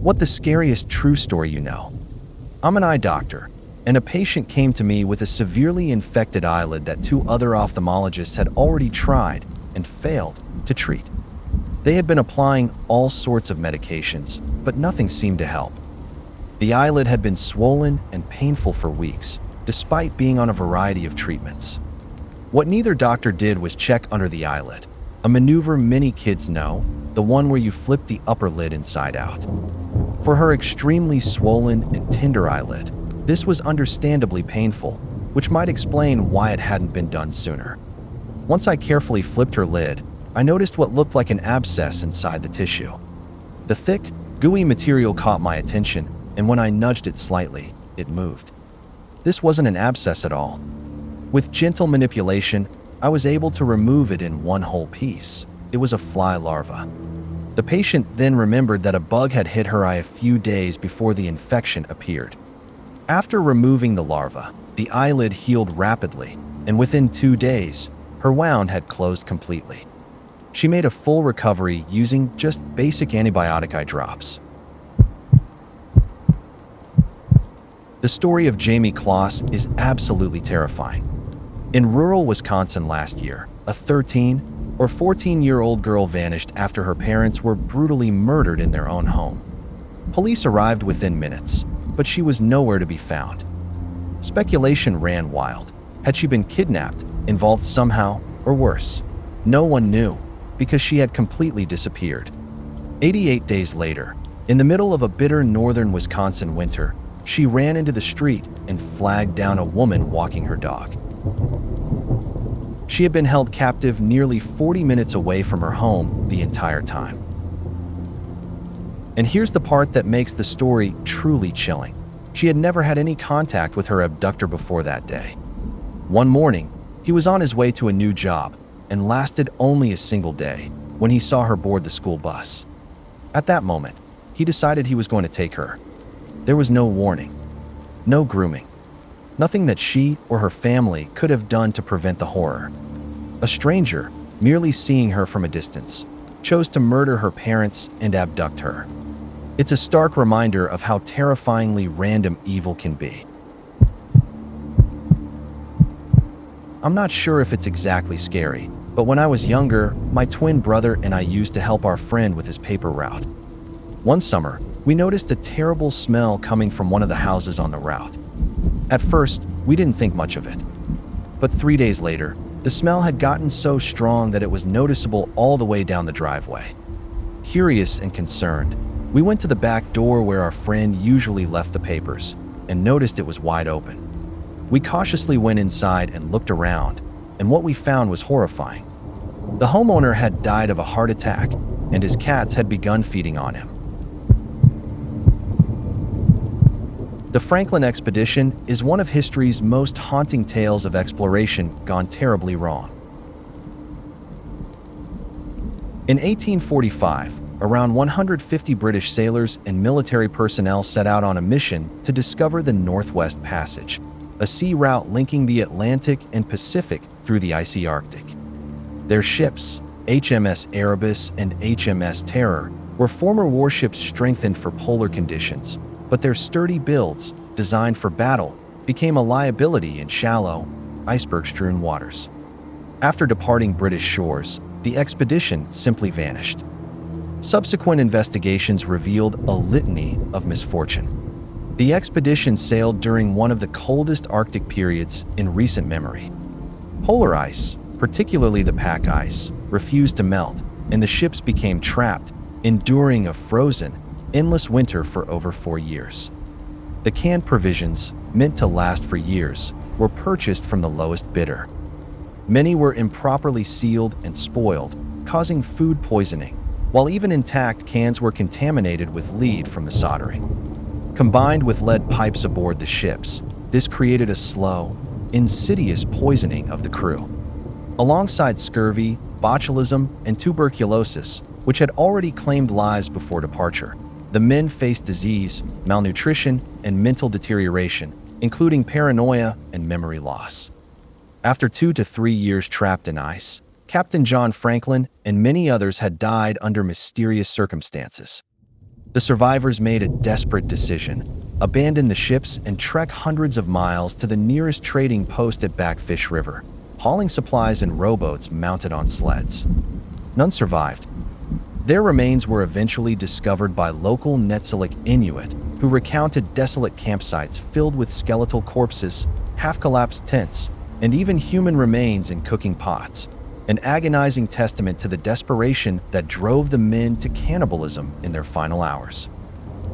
What the scariest true story you know? I'm an eye doctor, and a patient came to me with a severely infected eyelid that two other ophthalmologists had already tried and failed to treat. They had been applying all sorts of medications, but nothing seemed to help. The eyelid had been swollen and painful for weeks, despite being on a variety of treatments. What neither doctor did was check under the eyelid, a maneuver many kids know, the one where you flip the upper lid inside out. For her extremely swollen and tender eyelid, this was understandably painful, which might explain why it hadn't been done sooner. Once I carefully flipped her lid, I noticed what looked like an abscess inside the tissue. The thick, gooey material caught my attention, and when I nudged it slightly, it moved. This wasn't an abscess at all. With gentle manipulation, I was able to remove it in one whole piece. It was a fly larva. The patient then remembered that a bug had hit her eye a few days before the infection appeared. After removing the larva, the eyelid healed rapidly, and within 2 days, her wound had closed completely. She made a full recovery using just basic antibiotic eye drops. The story of Jayme Closs is absolutely terrifying. In rural Wisconsin last year, a 13 or 14-year-old girl vanished after her parents were brutally murdered in their own home. Police arrived within minutes, but she was nowhere to be found. Speculation ran wild. Had she been kidnapped, involved somehow, or worse? No one knew, because she had completely disappeared. 88 days later, in the middle of a bitter northern Wisconsin winter, she ran into the street and flagged down a woman walking her dog. She had been held captive nearly 40 minutes away from her home the entire time. And here's the part that makes the story truly chilling. She had never had any contact with her abductor before that day. One morning, he was on his way to a new job and lasted only a single day when he saw her board the school bus. At that moment, he decided he was going to take her. There was no warning, no grooming, nothing that she or her family could have done to prevent the horror. A stranger, merely seeing her from a distance, chose to murder her parents and abduct her. It's a stark reminder of how terrifyingly random evil can be. I'm not sure if it's exactly scary, but when I was younger, my twin brother and I used to help our friend with his paper route. One summer, we noticed a terrible smell coming from one of the houses on the route. At first, we didn't think much of it. But 3 days later, the smell had gotten so strong that it was noticeable all the way down the driveway. Curious and concerned, we went to the back door where our friend usually left the papers and noticed it was wide open. We cautiously went inside and looked around, and what we found was horrifying. The homeowner had died of a heart attack, and his cats had begun feeding on him. The Franklin expedition is one of history's most haunting tales of exploration gone terribly wrong. In 1845, around 150 British sailors and military personnel set out on a mission to discover the Northwest Passage, a sea route linking the Atlantic and Pacific through the icy Arctic. Their ships, HMS Erebus and HMS Terror, were former warships strengthened for polar conditions, but their sturdy builds, designed for battle, became a liability in shallow, iceberg-strewn waters. After departing British shores, the expedition simply vanished. Subsequent investigations revealed a litany of misfortune. The expedition sailed during one of the coldest Arctic periods in recent memory. Polar ice, particularly the pack ice, refused to melt, and the ships became trapped, enduring a frozen, endless winter for over 4 years. The canned provisions, meant to last for years, were purchased from the lowest bidder. Many were improperly sealed and spoiled, causing food poisoning, while even intact cans were contaminated with lead from the soldering. Combined with lead pipes aboard the ships, this created a slow, insidious poisoning of the crew. Alongside scurvy, botulism, and tuberculosis, which had already claimed lives before departure, the men faced disease, malnutrition, and mental deterioration, including paranoia and memory loss. After 2 to 3 years trapped in ice, Captain John Franklin and many others had died under mysterious circumstances. The survivors made a desperate decision: abandon the ships and trek hundreds of miles to the nearest trading post at Backfish River, hauling supplies in rowboats mounted on sleds. None survived. Their remains were eventually discovered by local Netsilik Inuit, who recounted desolate campsites filled with skeletal corpses, half-collapsed tents, and even human remains in cooking pots, an agonizing testament to the desperation that drove the men to cannibalism in their final hours.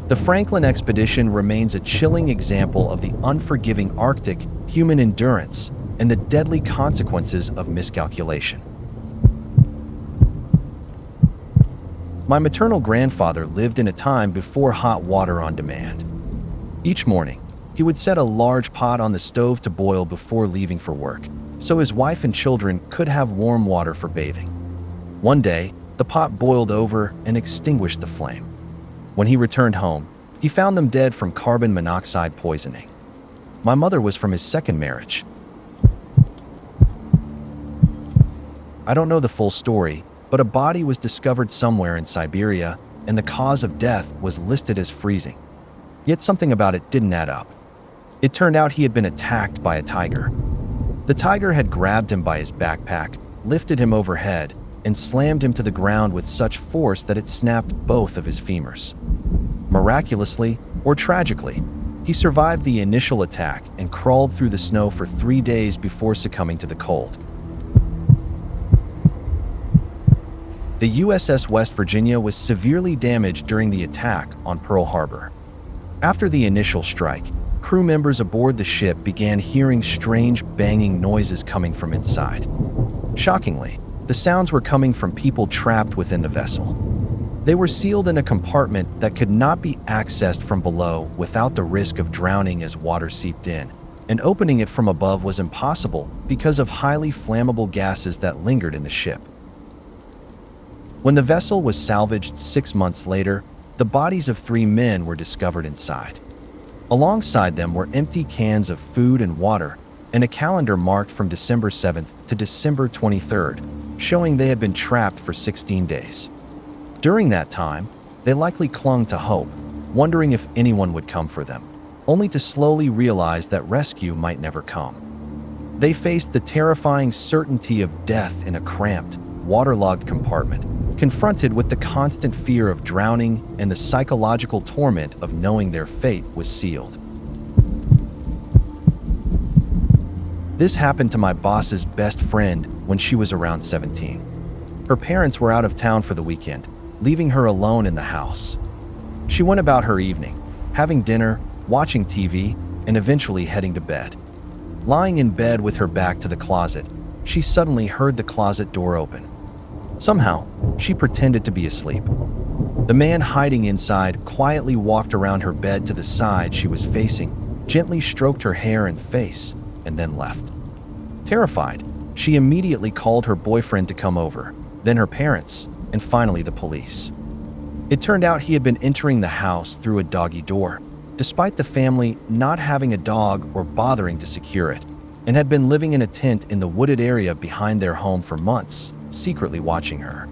The Franklin expedition remains a chilling example of the unforgiving Arctic human endurance and the deadly consequences of miscalculation. My maternal grandfather lived in a time before hot water on demand. Each morning, he would set a large pot on the stove to boil before leaving for work, so his wife and children could have warm water for bathing. One day, the pot boiled over and extinguished the flame. When he returned home, he found them dead from carbon monoxide poisoning. My mother was from his second marriage. I don't know the full story, but a body was discovered somewhere in Siberia, and the cause of death was listed as freezing. Yet something about it didn't add up. It turned out he had been attacked by a tiger. The tiger had grabbed him by his backpack, lifted him overhead, and slammed him to the ground with such force that it snapped both of his femurs. Miraculously, or tragically, he survived the initial attack and crawled through the snow for 3 days before succumbing to the cold. The USS West Virginia was severely damaged during the attack on Pearl Harbor. After the initial strike, crew members aboard the ship began hearing strange banging noises coming from inside. Shockingly, the sounds were coming from people trapped within the vessel. They were sealed in a compartment that could not be accessed from below without the risk of drowning as water seeped in, and opening it from above was impossible because of highly flammable gases that lingered in the ship. When the vessel was salvaged 6 months later, the bodies of 3 men were discovered inside. Alongside them were empty cans of food and water, and a calendar marked from December 7th to December 23rd, showing they had been trapped for 16 days. During that time, they likely clung to hope, wondering if anyone would come for them, only to slowly realize that rescue might never come. They faced the terrifying certainty of death in a cramped, waterlogged compartment, confronted with the constant fear of drowning and the psychological torment of knowing their fate was sealed. This happened to my boss's best friend when she was around 17. Her parents were out of town for the weekend, leaving her alone in the house. She went about her evening, having dinner, watching TV, and eventually heading to bed. Lying in bed with her back to the closet, she suddenly heard the closet door open. Somehow, she pretended to be asleep. The man hiding inside quietly walked around her bed to the side she was facing, gently stroked her hair and face, and then left. Terrified, she immediately called her boyfriend to come over, then her parents, and finally the police. It turned out he had been entering the house through a doggy door, despite the family not having a dog or bothering to secure it, and had been living in a tent in the wooded area behind their home for months, secretly watching her.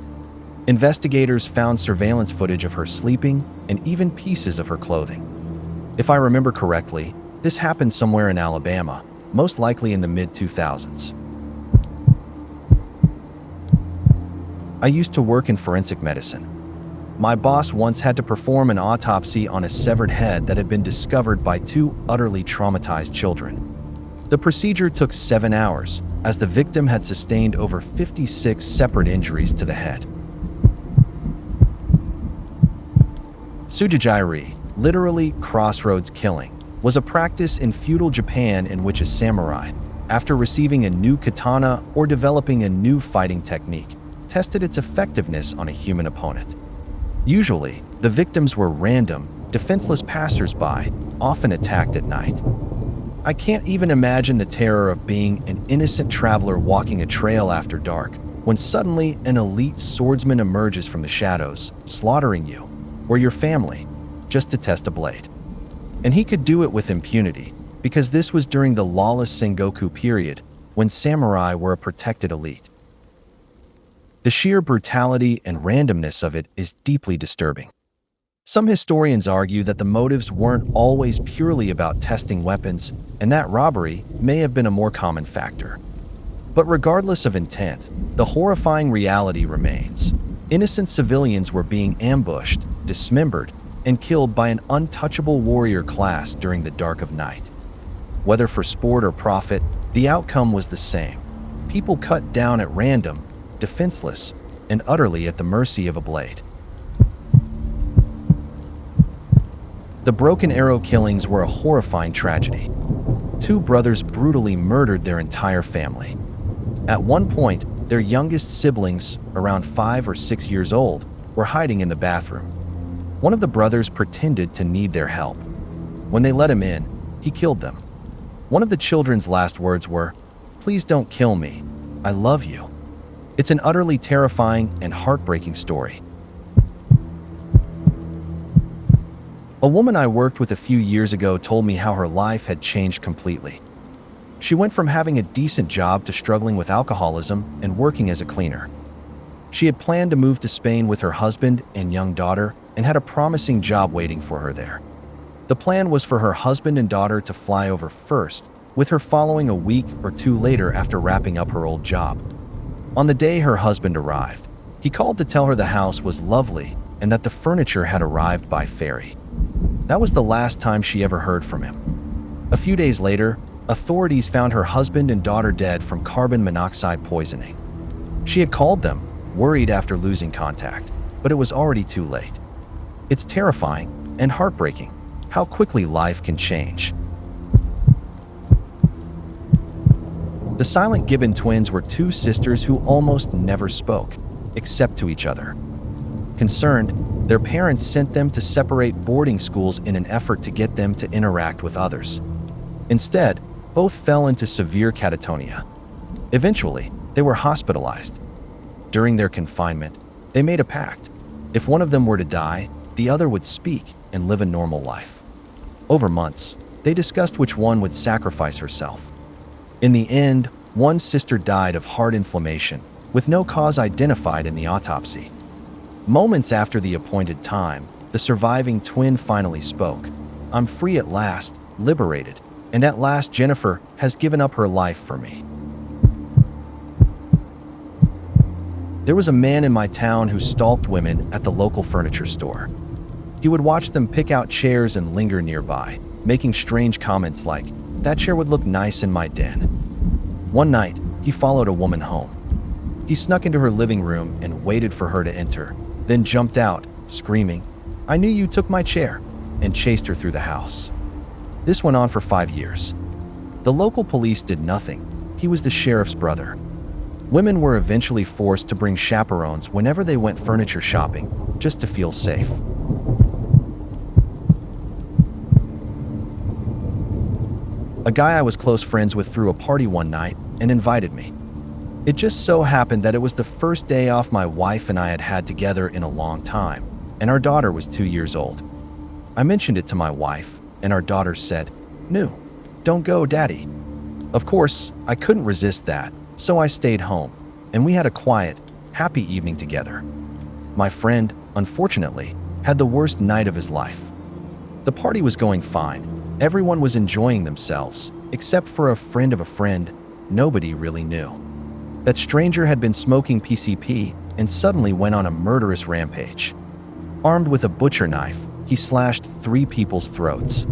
Investigators found surveillance footage of her sleeping and even pieces of her clothing. If I remember correctly, this happened somewhere in Alabama, most likely in the mid-2000s. I used to work in forensic medicine. My boss once had to perform an autopsy on a severed head that had been discovered by 2 utterly traumatized children. The procedure took 7 hours, as the victim had sustained over 56 separate injuries to the head. Sujajiri, literally crossroads killing, was a practice in feudal Japan in which a samurai, after receiving a new katana or developing a new fighting technique, tested its effectiveness on a human opponent. Usually, the victims were random, defenseless passers-by, often attacked at night. I can't even imagine the terror of being an innocent traveler walking a trail after dark, when suddenly an elite swordsman emerges from the shadows, slaughtering you, or your family, just to test a blade. And he could do it with impunity, because this was during the lawless Sengoku period, when samurai were a protected elite. The sheer brutality and randomness of it is deeply disturbing. Some historians argue that the motives weren't always purely about testing weapons, and that robbery may have been a more common factor. But regardless of intent, the horrifying reality remains. Innocent civilians were being ambushed, dismembered, and killed by an untouchable warrior class during the dark of night. Whether for sport or profit, the outcome was the same. People cut down at random, defenseless, and utterly at the mercy of a blade. The Broken Arrow killings were a horrifying tragedy. Two brothers brutally murdered their entire family. At one point, their youngest siblings, around 5 or 6 years old, were hiding in the bathroom. One of the brothers pretended to need their help. When they let him in, he killed them. One of the children's last words were, "Please don't kill me. I love you." It's an utterly terrifying and heartbreaking story. A woman I worked with a few years ago told me how her life had changed completely. She went from having a decent job to struggling with alcoholism and working as a cleaner. She had planned to move to Spain with her husband and young daughter and had a promising job waiting for her there. The plan was for her husband and daughter to fly over first, with her following a week or two later after wrapping up her old job. On the day her husband arrived, he called to tell her the house was lovely and that the furniture had arrived by ferry. That was the last time she ever heard from him. A few days later, authorities found her husband and daughter dead from carbon monoxide poisoning. She had called them, worried after losing contact, but it was already too late. It's terrifying and heartbreaking how quickly life can change. The Silent Gibbon twins were two sisters who almost never spoke, except to each other. Concerned, their parents sent them to separate boarding schools in an effort to get them to interact with others. Instead, both fell into severe catatonia. Eventually, they were hospitalized. During their confinement, they made a pact. If one of them were to die, the other would speak and live a normal life. Over months, they discussed which one would sacrifice herself. In the end, one sister died of heart inflammation, with no cause identified in the autopsy. Moments after the appointed time, the surviving twin finally spoke. "I'm free at last, liberated, and at last Jennifer has given up her life for me." There was a man in my town who stalked women at the local furniture store. He would watch them pick out chairs and linger nearby, making strange comments like, "That chair would look nice in my den." One night, he followed a woman home. He snuck into her living room and waited for her to enter, then jumped out, screaming, "I knew you took my chair," and chased her through the house. This went on for 5 years. The local police did nothing. He was the sheriff's brother. Women were eventually forced to bring chaperones whenever they went furniture shopping, just to feel safe. A guy I was close friends with threw a party one night and invited me. It just so happened that it was the first day off my wife and I had had together in a long time, and our daughter was 2 years old. I mentioned it to my wife, and our daughter said, "No, don't go, Daddy." Of course, I couldn't resist that, so I stayed home, and we had a quiet, happy evening together. My friend, unfortunately, had the worst night of his life. The party was going fine. Everyone was enjoying themselves, except for a friend of a friend nobody really knew. That stranger had been smoking PCP and suddenly went on a murderous rampage. Armed with a butcher knife, he slashed 3 people's throats.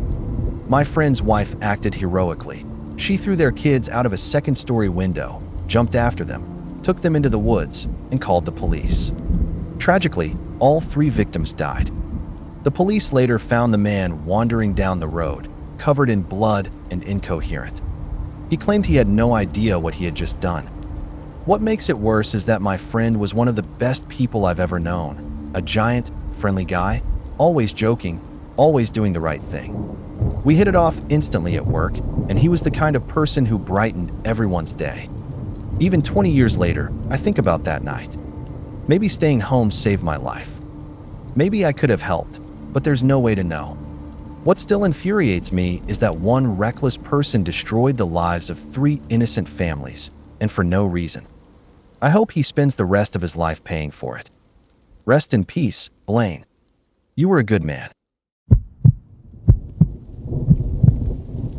My friend's wife acted heroically. She threw their kids out of a second-story window, jumped after them, took them into the woods, and called the police. Tragically, all 3 victims died. The police later found the man wandering down the road, covered in blood and incoherent. He claimed he had no idea what he had just done. What makes it worse is that my friend was one of the best people I've ever known. A giant, friendly guy, always joking, always doing the right thing. We hit it off instantly at work, and he was the kind of person who brightened everyone's day. Even 20 years later, I think about that night. Maybe staying home saved my life. Maybe I could have helped, but there's no way to know. What still infuriates me is that one reckless person destroyed the lives of 3 innocent families, and for no reason. I hope he spends the rest of his life paying for it. Rest in peace, Blaine. You were a good man.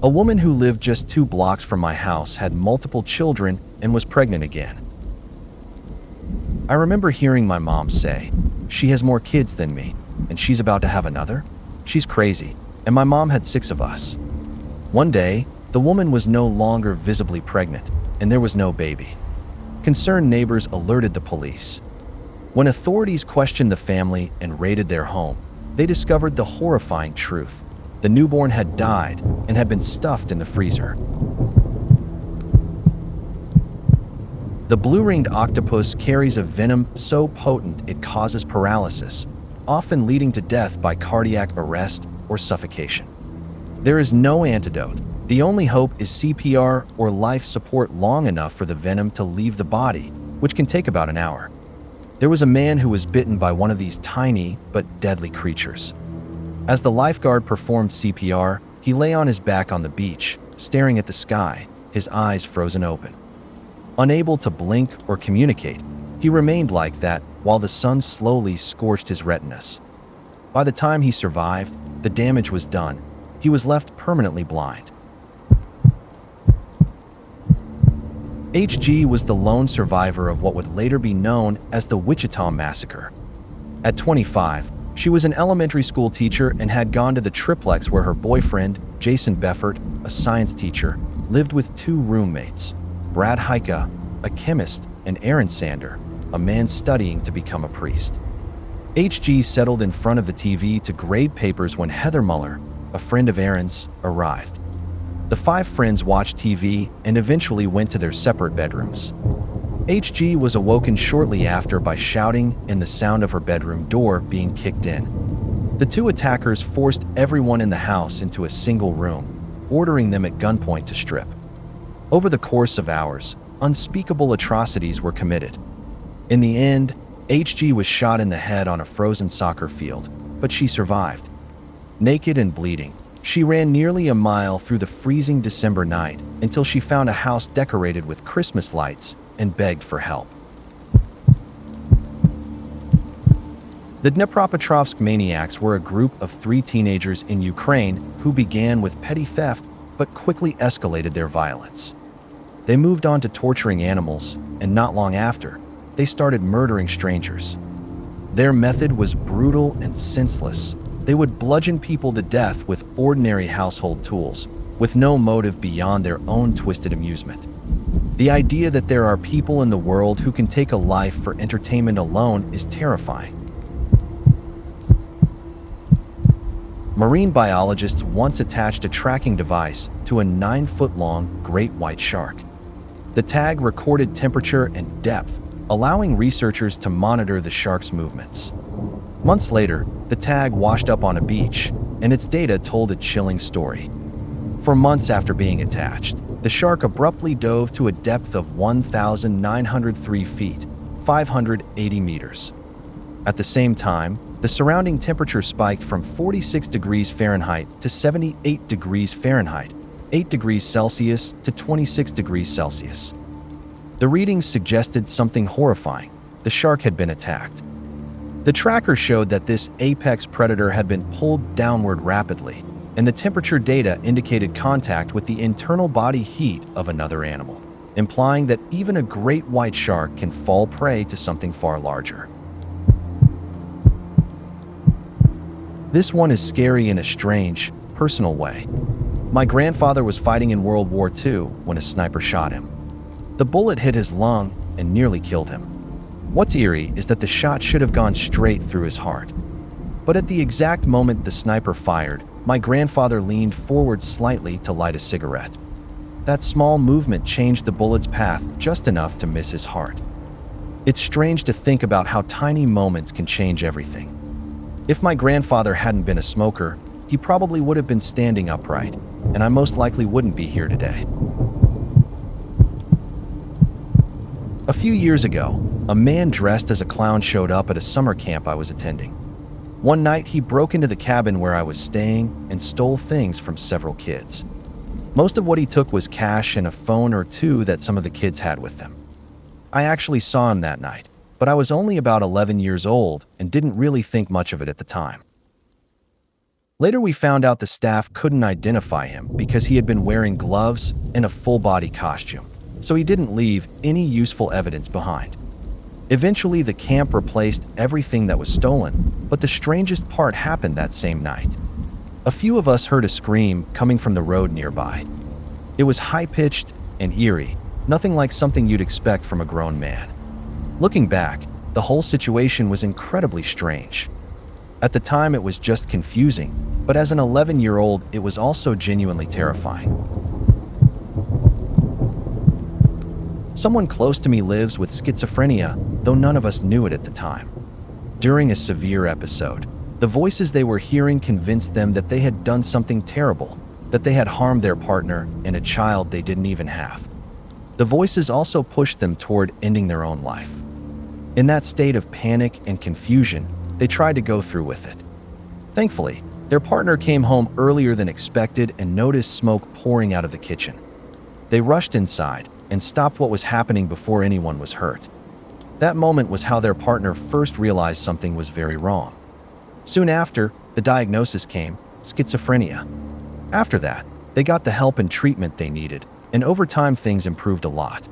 A woman who lived just 2 blocks from my house had multiple children and was pregnant again. I remember hearing my mom say, "She has more kids than me, and she's about to have another? She's crazy." And my mom had 6 of us. One day, the woman was no longer visibly pregnant, and there was no baby. Concerned neighbors alerted the police. When authorities questioned the family and raided their home, they discovered the horrifying truth. The newborn had died and had been stuffed in the freezer. The blue-ringed octopus carries a venom so potent it causes paralysis, often leading to death by cardiac arrest or suffocation. There is no antidote. The only hope is CPR or life support long enough for the venom to leave the body, which can take about an hour. There was a man who was bitten by one of these tiny but deadly creatures. As the lifeguard performed CPR, he lay on his back on the beach, staring at the sky, his eyes frozen open. Unable to blink or communicate, he remained like that while the sun slowly scorched his retinas. By the time he survived, the damage was done. He was left permanently blind. HG was the lone survivor of what would later be known as the Wichita Massacre. At 25, she was an elementary school teacher and had gone to the triplex where her boyfriend, Jason Beffert, a science teacher, lived with 2 roommates, Brad Heike, a chemist, and Aaron Sander, a man studying to become a priest. HG settled in front of the TV to grade papers when Heather Muller, a friend of Aaron's, arrived. The 5 friends watched TV and eventually went to their separate bedrooms. HG was awoken shortly after by shouting and the sound of her bedroom door being kicked in. The 2 attackers forced everyone in the house into a single room, ordering them at gunpoint to strip. Over the course of hours, unspeakable atrocities were committed. In the end, HG was shot in the head on a frozen soccer field, but she survived. Naked and bleeding, she ran nearly a mile through the freezing December night until she found a house decorated with Christmas lights and begged for help. The Dnipropetrovsk maniacs were a group of 3 teenagers in Ukraine who began with petty theft but quickly escalated their violence. They moved on to torturing animals, and not long after, they started murdering strangers. Their method was brutal and senseless. They would bludgeon people to death with ordinary household tools, with no motive beyond their own twisted amusement. The idea that there are people in the world who can take a life for entertainment alone is terrifying. Marine biologists once attached a tracking device to a 9-foot-long great white shark. The tag recorded temperature and depth, allowing researchers to monitor the shark's movements. Months later, the tag washed up on a beach, and its data told a chilling story. For months after being attached, the shark abruptly dove to a depth of 1,903 feet, 580 meters. At the same time, the surrounding temperature spiked from 46 degrees Fahrenheit to 78 degrees Fahrenheit, 8 degrees Celsius to 26 degrees Celsius. The readings suggested something horrifying. The shark had been attacked. The tracker showed that this apex predator had been pulled downward rapidly, and the temperature data indicated contact with the internal body heat of another animal, implying that even a great white shark can fall prey to something far larger. This one is scary in a strange, personal way. My grandfather was fighting in World War II when a sniper shot him. The bullet hit his lung and nearly killed him. What's eerie is that the shot should have gone straight through his heart. But at the exact moment the sniper fired, my grandfather leaned forward slightly to light a cigarette. That small movement changed the bullet's path just enough to miss his heart. It's strange to think about how tiny moments can change everything. If my grandfather hadn't been a smoker, he probably would have been standing upright, and I most likely wouldn't be here today. A few years ago, a man dressed as a clown showed up at a summer camp I was attending. One night, he broke into the cabin where I was staying and stole things from several kids. Most of what he took was cash and a phone or 2 that some of the kids had with them. I actually saw him that night, but I was only about 11 years old and didn't really think much of it at the time. Later, we found out the staff couldn't identify him because he had been wearing gloves and a full-body costume, so he didn't leave any useful evidence behind. Eventually, the camp replaced everything that was stolen, but the strangest part happened that same night. A few of us heard a scream coming from the road nearby. It was high-pitched and eerie, nothing like something you'd expect from a grown man. Looking back, the whole situation was incredibly strange. At the time, it was just confusing, but as an 11-year-old, it was also genuinely terrifying. Someone close to me lives with schizophrenia, though none of us knew it at the time. During a severe episode, the voices they were hearing convinced them that they had done something terrible, that they had harmed their partner and a child they didn't even have. The voices also pushed them toward ending their own life. In that state of panic and confusion, they tried to go through with it. Thankfully, their partner came home earlier than expected and noticed smoke pouring out of the kitchen. They rushed inside and stopped what was happening before anyone was hurt. That moment was how their partner first realized something was very wrong. Soon after, the diagnosis came: schizophrenia. After that, they got the help and treatment they needed, and over time things improved a lot.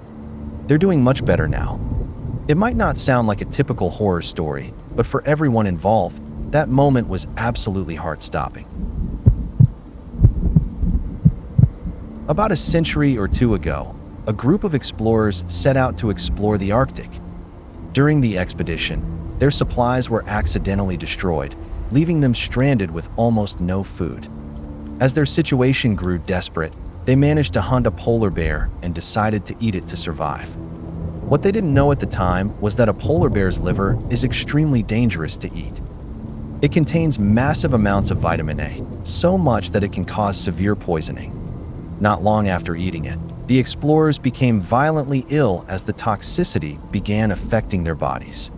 They're doing much better now. It might not sound like a typical horror story, but for everyone involved, that moment was absolutely heart-stopping. About a century or two ago, a group of explorers set out to explore the Arctic. During the expedition, their supplies were accidentally destroyed, leaving them stranded with almost no food. As their situation grew desperate, they managed to hunt a polar bear and decided to eat it to survive. What they didn't know at the time was that a polar bear's liver is extremely dangerous to eat. It contains massive amounts of vitamin A, so much that it can cause severe poisoning. Not long after eating it, the explorers became violently ill as the toxicity began affecting their bodies.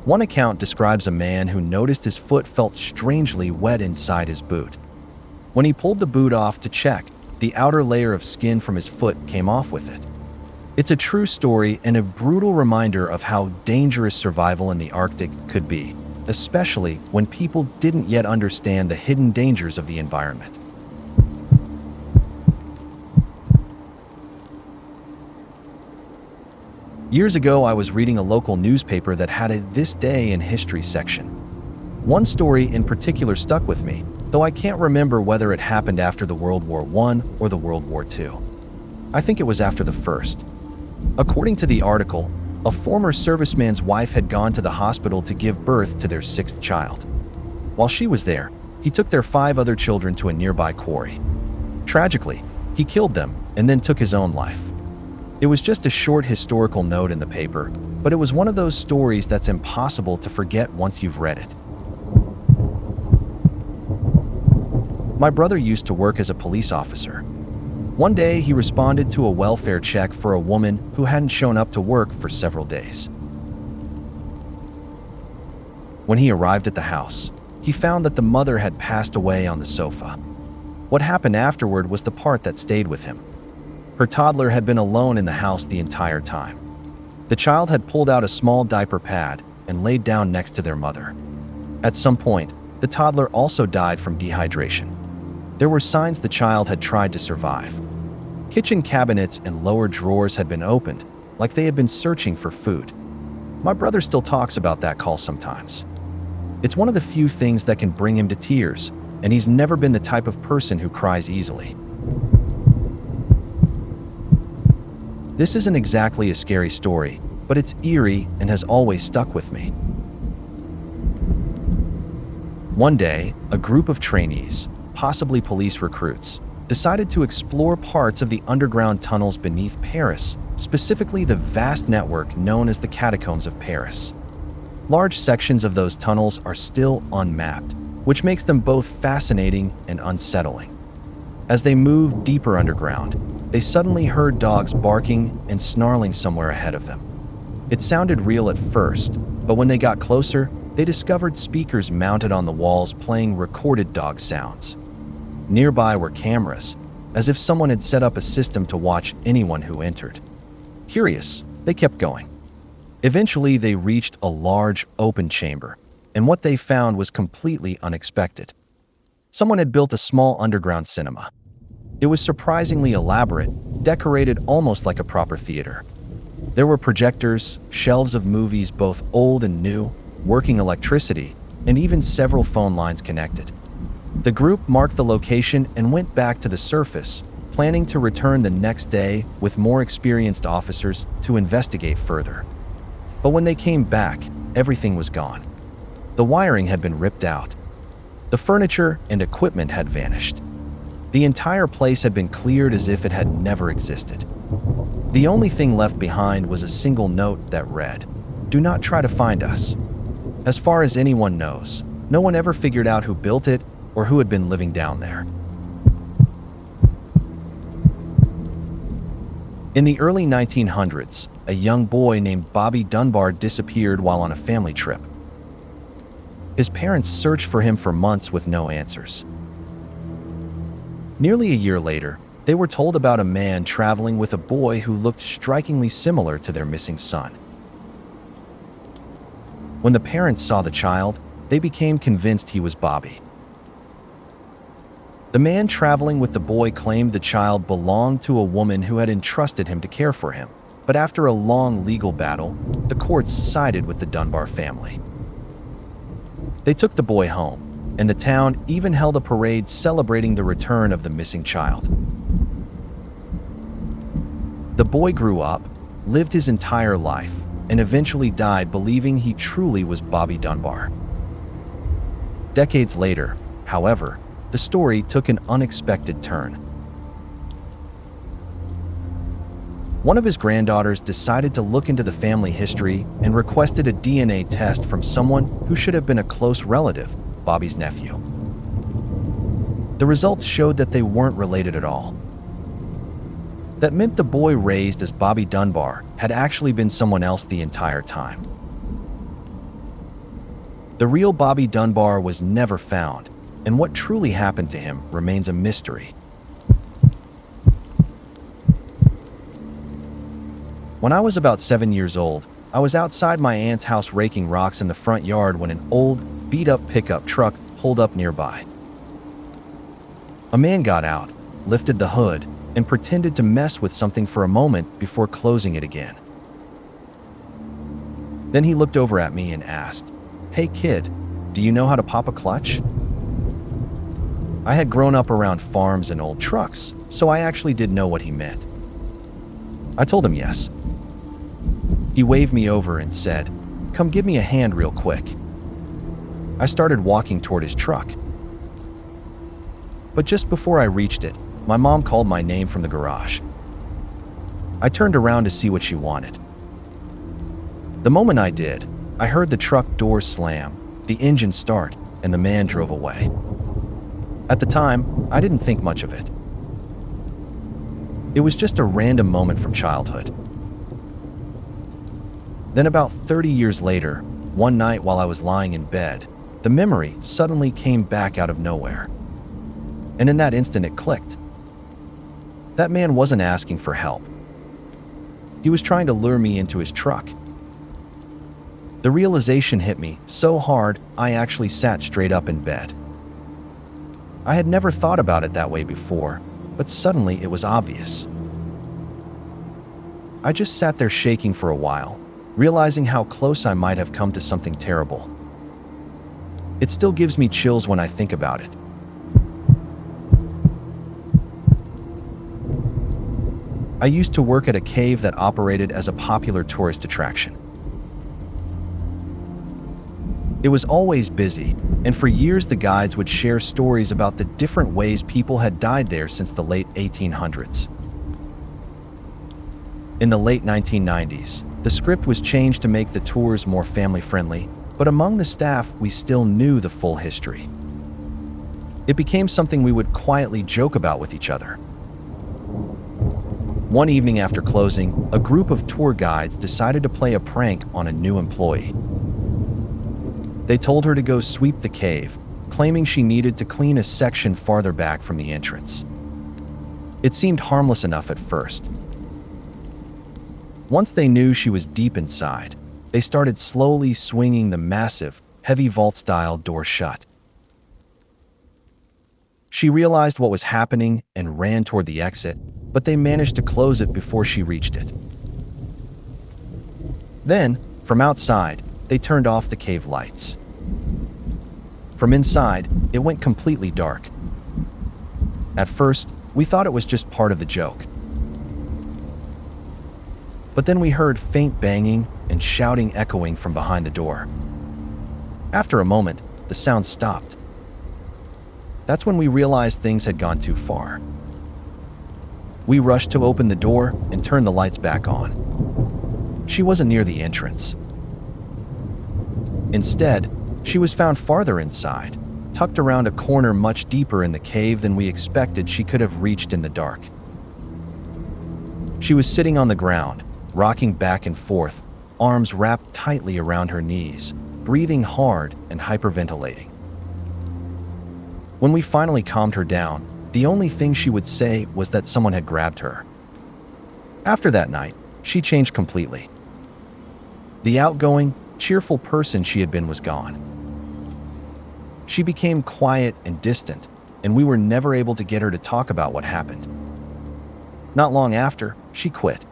One account describes a man who noticed his foot felt strangely wet inside his boot. When he pulled the boot off to check, the outer layer of skin from his foot came off with it. It's a true story and a brutal reminder of how dangerous survival in the Arctic could be, especially when people didn't yet understand the hidden dangers of the environment. Years ago, I was reading a local newspaper that had a "This Day in History" section. One story in particular stuck with me, though I can't remember whether it happened after the World War I or the World War II. I think it was after the first. According to the article, a former serviceman's wife had gone to the hospital to give birth to their sixth child. While she was there, he took their 5 other children to a nearby quarry. Tragically, he killed them and then took his own life. It was just a short historical note in the paper, but it was one of those stories that's impossible to forget once you've read it. My brother used to work as a police officer. One day, he responded to a welfare check for a woman who hadn't shown up to work for several days. When he arrived at the house, he found that the mother had passed away on the sofa. What happened afterward was the part that stayed with him. Her toddler had been alone in the house the entire time. The child had pulled out a small diaper pad and laid down next to their mother. At some point, the toddler also died from dehydration. There were signs the child had tried to survive. Kitchen cabinets and lower drawers had been opened, like they had been searching for food. My brother still talks about that call sometimes. It's one of the few things that can bring him to tears, and he's never been the type of person who cries easily. This isn't exactly a scary story, but it's eerie and has always stuck with me. One day, a group of trainees, possibly police recruits, decided to explore parts of the underground tunnels beneath Paris, specifically the vast network known as the Catacombs of Paris. Large sections of those tunnels are still unmapped, which makes them both fascinating and unsettling. As they moved deeper underground, they suddenly heard dogs barking and snarling somewhere ahead of them. It sounded real at first, but when they got closer, they discovered speakers mounted on the walls playing recorded dog sounds. Nearby were cameras, as if someone had set up a system to watch anyone who entered. Curious, they kept going. Eventually, they reached a large, open chamber, and what they found was completely unexpected. Someone had built a small underground cinema. It was surprisingly elaborate, decorated almost like a proper theater. There were projectors, shelves of movies both old and new, working electricity, and even several phone lines connected. The group marked the location and went back to the surface, planning to return the next day with more experienced officers to investigate further. But when they came back, everything was gone. The wiring had been ripped out. The furniture and equipment had vanished. The entire place had been cleared as if it had never existed. The only thing left behind was a single note that read, "Do not try to find us." As far as anyone knows, no one ever figured out who built it or who had been living down there. In the early 1900s, a young boy named Bobby Dunbar disappeared while on a family trip. His parents searched for him for months with no answers. Nearly a year later, they were told about a man traveling with a boy who looked strikingly similar to their missing son. When the parents saw the child, they became convinced he was Bobby. The man traveling with the boy claimed the child belonged to a woman who had entrusted him to care for him, but after a long legal battle, the courts sided with the Dunbar family. They took the boy home, and the town even held a parade celebrating the return of the missing child. The boy grew up, lived his entire life, and eventually died believing he truly was Bobby Dunbar. Decades later, however, the story took an unexpected turn. One of his granddaughters decided to look into the family history and requested a DNA test from someone who should have been a close relative, Bobby's nephew. The results showed that they weren't related at all. That meant the boy raised as Bobby Dunbar had actually been someone else the entire time. The real Bobby Dunbar was never found, and what truly happened to him remains a mystery. When I was about 7 years old, I was outside my aunt's house raking rocks in the front yard when an old, beat-up pickup truck pulled up nearby. A man got out, lifted the hood, and pretended to mess with something for a moment before closing it again. Then he looked over at me and asked, "Hey kid, do you know how to pop a clutch?" I had grown up around farms and old trucks, so I actually did know what he meant. I told him yes. He waved me over and said, "Come give me a hand real quick." I started walking toward his truck. But just before I reached it, my mom called my name from the garage. I turned around to see what she wanted. The moment I did, I heard the truck door slam, the engine start, and the man drove away. At the time, I didn't think much of it. It was just a random moment from childhood. Then about 30 years later, one night while I was lying in bed, the memory suddenly came back out of nowhere. And in that instant it clicked. That man wasn't asking for help. He was trying to lure me into his truck. The realization hit me so hard I actually sat straight up in bed. I had never thought about it that way before, but suddenly it was obvious. I just sat there shaking for a while, realizing how close I might have come to something terrible. It still gives me chills when I think about it. I used to work at a cave that operated as a popular tourist attraction. It was always busy, and for years the guides would share stories about the different ways people had died there since the late 1800s. In the late 1990s, the script was changed to make the tours more family-friendly, but among the staff we still knew the full history. It became something we would quietly joke about with each other. One evening after closing, a group of tour guides decided to play a prank on a new employee. They told her to go sweep the cave, claiming she needed to clean a section farther back from the entrance. It seemed harmless enough at first. Once they knew she was deep inside, they started slowly swinging the massive, heavy vault-style door shut. She realized what was happening and ran toward the exit, but they managed to close it before she reached it. Then, from outside, they turned off the cave lights. From inside, it went completely dark. At first, we thought it was just part of the joke. But then we heard faint banging and shouting echoing from behind the door. After a moment, the sound stopped. That's when we realized things had gone too far. We rushed to open the door and turn the lights back on. She wasn't near the entrance. Instead, she was found farther inside, tucked around a corner much deeper in the cave than we expected she could have reached in the dark. She was sitting on the ground, rocking back and forth, arms wrapped tightly around her knees, breathing hard and hyperventilating. When we finally calmed her down, the only thing she would say was that someone had grabbed her. After that night, she changed completely. The outgoing, cheerful person she had been was gone. She became quiet and distant, and we were never able to get her to talk about what happened. Not long after, she quit.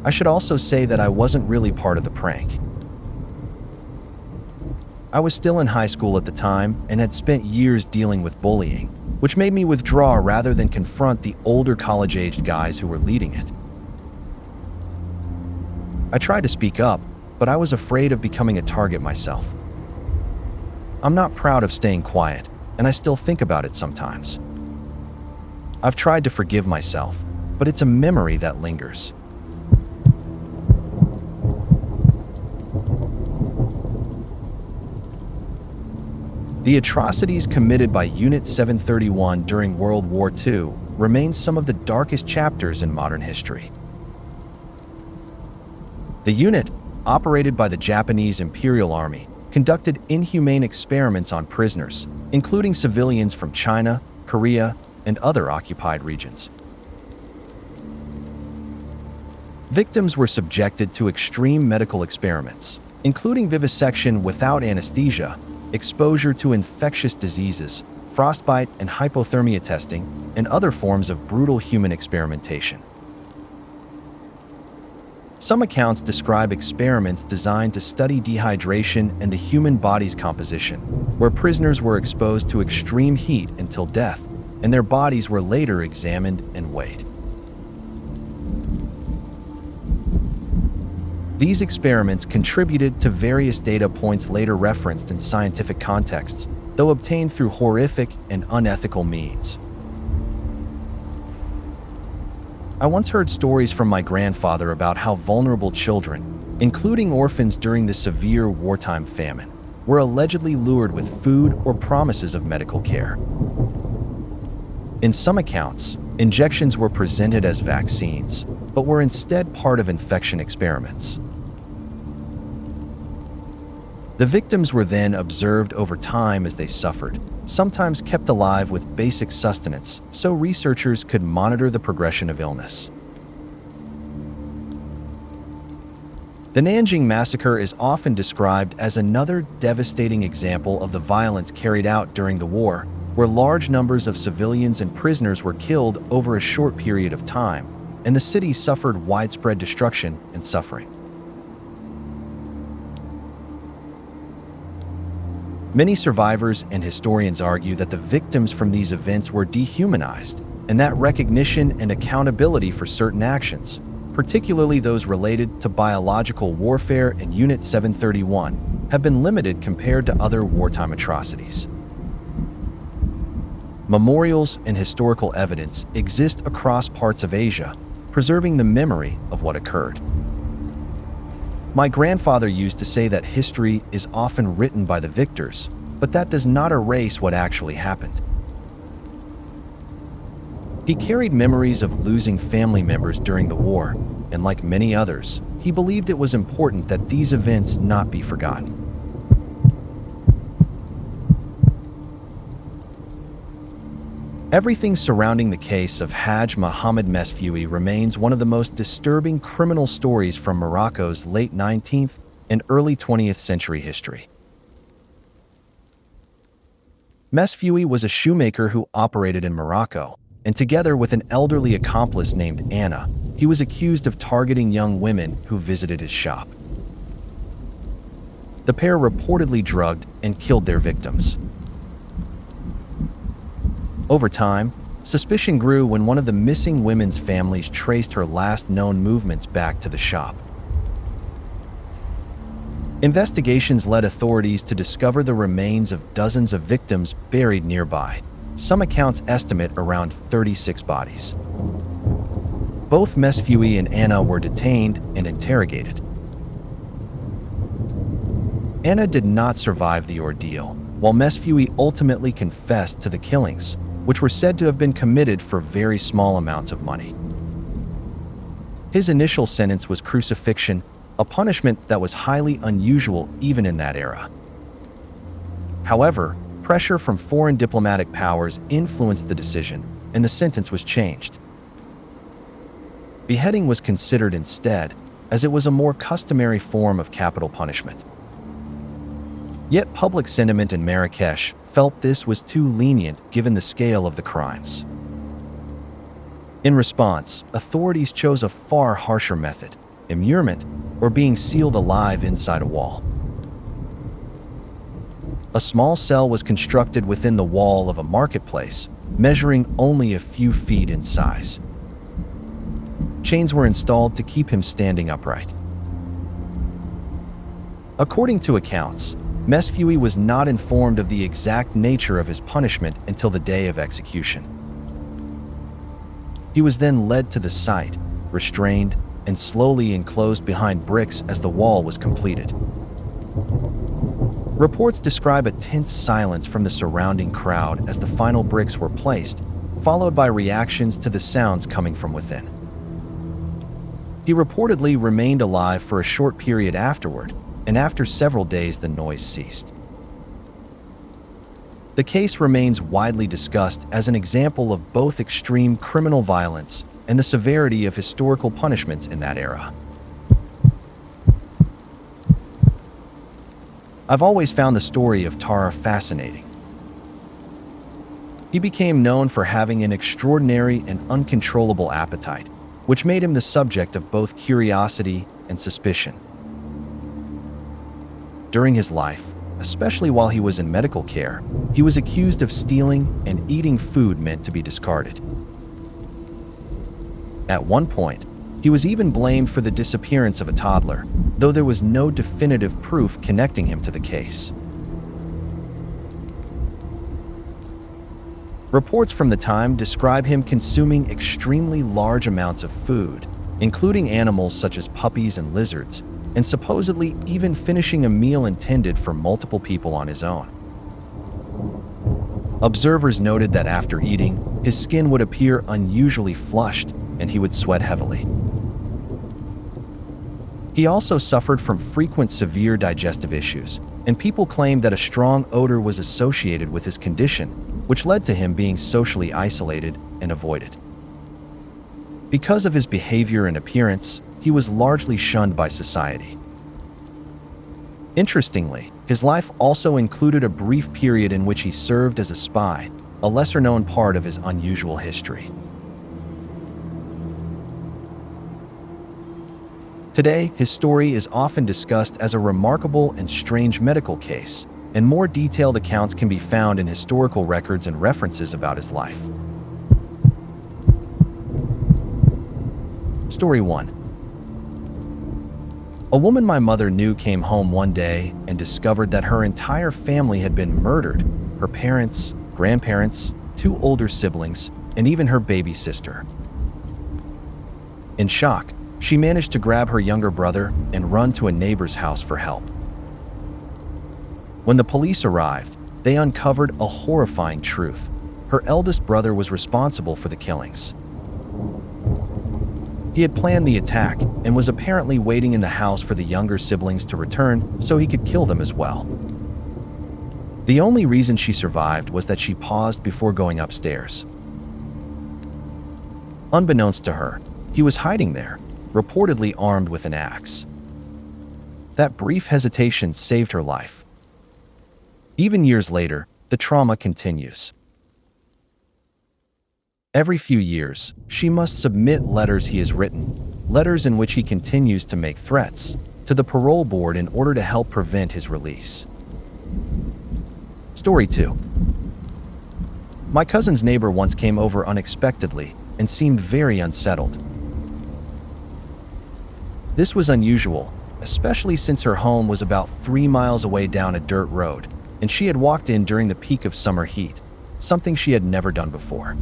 I should also say that I wasn't really part of the prank. I was still in high school at the time and had spent years dealing with bullying, which made me withdraw rather than confront the older college-aged guys who were leading it. I tried to speak up, but I was afraid of becoming a target myself. I'm not proud of staying quiet, and I still think about it sometimes. I've tried to forgive myself, but it's a memory that lingers. The atrocities committed by Unit 731 during World War II remain some of the darkest chapters in modern history. The unit, operated by the Japanese Imperial Army, conducted inhumane experiments on prisoners, including civilians from China, Korea, and other occupied regions. Victims were subjected to extreme medical experiments, including vivisection without anesthesia, exposure to infectious diseases, frostbite and hypothermia testing, and other forms of brutal human experimentation. Some accounts describe experiments designed to study dehydration and the human body's composition, where prisoners were exposed to extreme heat until death, and their bodies were later examined and weighed. These experiments contributed to various data points later referenced in scientific contexts, though obtained through horrific and unethical means. I once heard stories from my grandfather about how vulnerable children, including orphans during the severe wartime famine, were allegedly lured with food or promises of medical care. In some accounts, injections were presented as vaccines, but were instead part of infection experiments. The victims were then observed over time as they suffered, sometimes kept alive with basic sustenance so researchers could monitor the progression of illness. The Nanjing Massacre is often described as another devastating example of the violence carried out during the war, where large numbers of civilians and prisoners were killed over a short period of time, and the city suffered widespread destruction and suffering. Many survivors and historians argue that the victims from these events were dehumanized, and that recognition and accountability for certain actions, particularly those related to biological warfare and Unit 731, have been limited compared to other wartime atrocities. Memorials and historical evidence exist across parts of Asia, preserving the memory of what occurred. My grandfather used to say that history is often written by the victors, but that does not erase what actually happened. He carried memories of losing family members during the war, and like many others, he believed it was important that these events not be forgotten. Everything surrounding the case of Hajj Mohammed Mesfui remains one of the most disturbing criminal stories from Morocco's late 19th and early 20th century history. Mesfui was a shoemaker who operated in Morocco, and together with an elderly accomplice named Anna, he was accused of targeting young women who visited his shop. The pair reportedly drugged and killed their victims. Over time, suspicion grew when one of the missing women's families traced her last known movements back to the shop. Investigations led authorities to discover the remains of dozens of victims buried nearby. Some accounts estimate around 36 bodies. Both Mesfui and Anna were detained and interrogated. Anna did not survive the ordeal, while Mesfui ultimately confessed to the killings, which were said to have been committed for very small amounts of money. His initial sentence was crucifixion, a punishment that was highly unusual even in that era. However, pressure from foreign diplomatic powers influenced the decision, and the sentence was changed. Beheading was considered instead, as it was a more customary form of capital punishment. Yet public sentiment in Marrakesh felt this was too lenient given the scale of the crimes. In response, authorities chose a far harsher method: immurement, or being sealed alive inside a wall. A small cell was constructed within the wall of a marketplace, measuring only a few feet in size. Chains were installed to keep him standing upright. According to accounts, Mesfui was not informed of the exact nature of his punishment until the day of execution. He was then led to the site, restrained, and slowly enclosed behind bricks as the wall was completed. Reports describe a tense silence from the surrounding crowd as the final bricks were placed, followed by reactions to the sounds coming from within. He reportedly remained alive for a short period afterward, and after several days the noise ceased. The case remains widely discussed as an example of both extreme criminal violence and the severity of historical punishments in that era. I've always found the story of Tara fascinating. He became known for having an extraordinary and uncontrollable appetite, which made him the subject of both curiosity and suspicion. During his life, especially while he was in medical care, he was accused of stealing and eating food meant to be discarded. At one point, he was even blamed for the disappearance of a toddler, though there was no definitive proof connecting him to the case. Reports from the time describe him consuming extremely large amounts of food, including animals such as puppies and lizards, and supposedly even finishing a meal intended for multiple people on his own. Observers noted that after eating, his skin would appear unusually flushed and he would sweat heavily. He also suffered from frequent severe digestive issues, and people claimed that a strong odor was associated with his condition, which led to him being socially isolated and avoided. Because of his behavior and appearance, he was largely shunned by society. Interestingly, his life also included a brief period in which he served as a spy, a lesser-known part of his unusual history. Today, his story is often discussed as a remarkable and strange medical case, and more detailed accounts can be found in historical records and references about his life. Story 1. A woman my mother knew came home one day and discovered that her entire family had been murdered: her parents, grandparents, 2 older siblings, and even her baby sister. In shock, she managed to grab her younger brother and run to a neighbor's house for help. When the police arrived, they uncovered a horrifying truth: her eldest brother was responsible for the killings. He had planned the attack and was apparently waiting in the house for the younger siblings to return so he could kill them as well. The only reason she survived was that she paused before going upstairs. Unbeknownst to her, he was hiding there, reportedly armed with an axe. That brief hesitation saved her life. Even years later, the trauma continues. Every few years, she must submit letters he has written, letters in which he continues to make threats, to the parole board in order to help prevent his release. Story 2. My cousin's neighbor once came over unexpectedly and seemed very unsettled. This was unusual, especially since her home was about 3 miles away down a dirt road, and she had walked in during the peak of summer heat, something she had never done before.